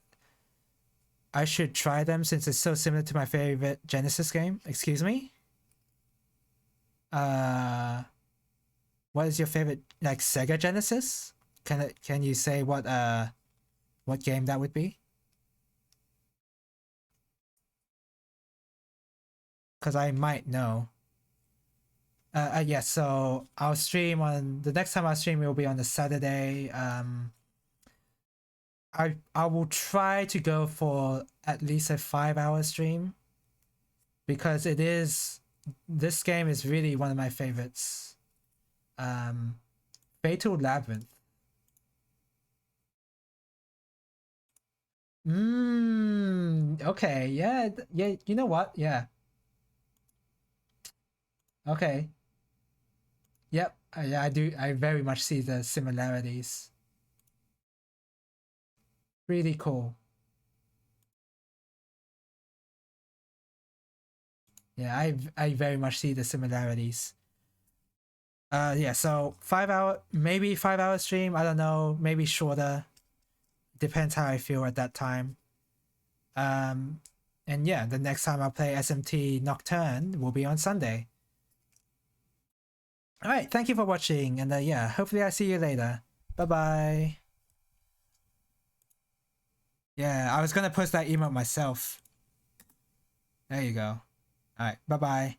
I should try them since it's so similar to my favorite Genesis game. Excuse me? What is your favorite, like, Sega Genesis? Can you say what game that would be? Because I might know. Yeah, so I'll stream on... the next time I'll stream will be on the Saturday. I will try to go for at least a 5-hour stream. Because it is this game is really one of my favorites. Fatal Labyrinth. Okay, yeah, yeah, you know what? Yeah. Okay. Yep. Yeah, I do. I very much see the similarities. Really cool. Yeah, I very much see the similarities. Yeah, so 5 hour, maybe 5 hour stream. I don't know, maybe shorter. Depends how I feel at that time. And yeah, the next time I play SMT Nocturne will be on Sunday. All right, thank you for watching, and yeah, hopefully I see you later. Bye bye. Yeah, I was gonna post that emote myself. There you go. All right, bye bye.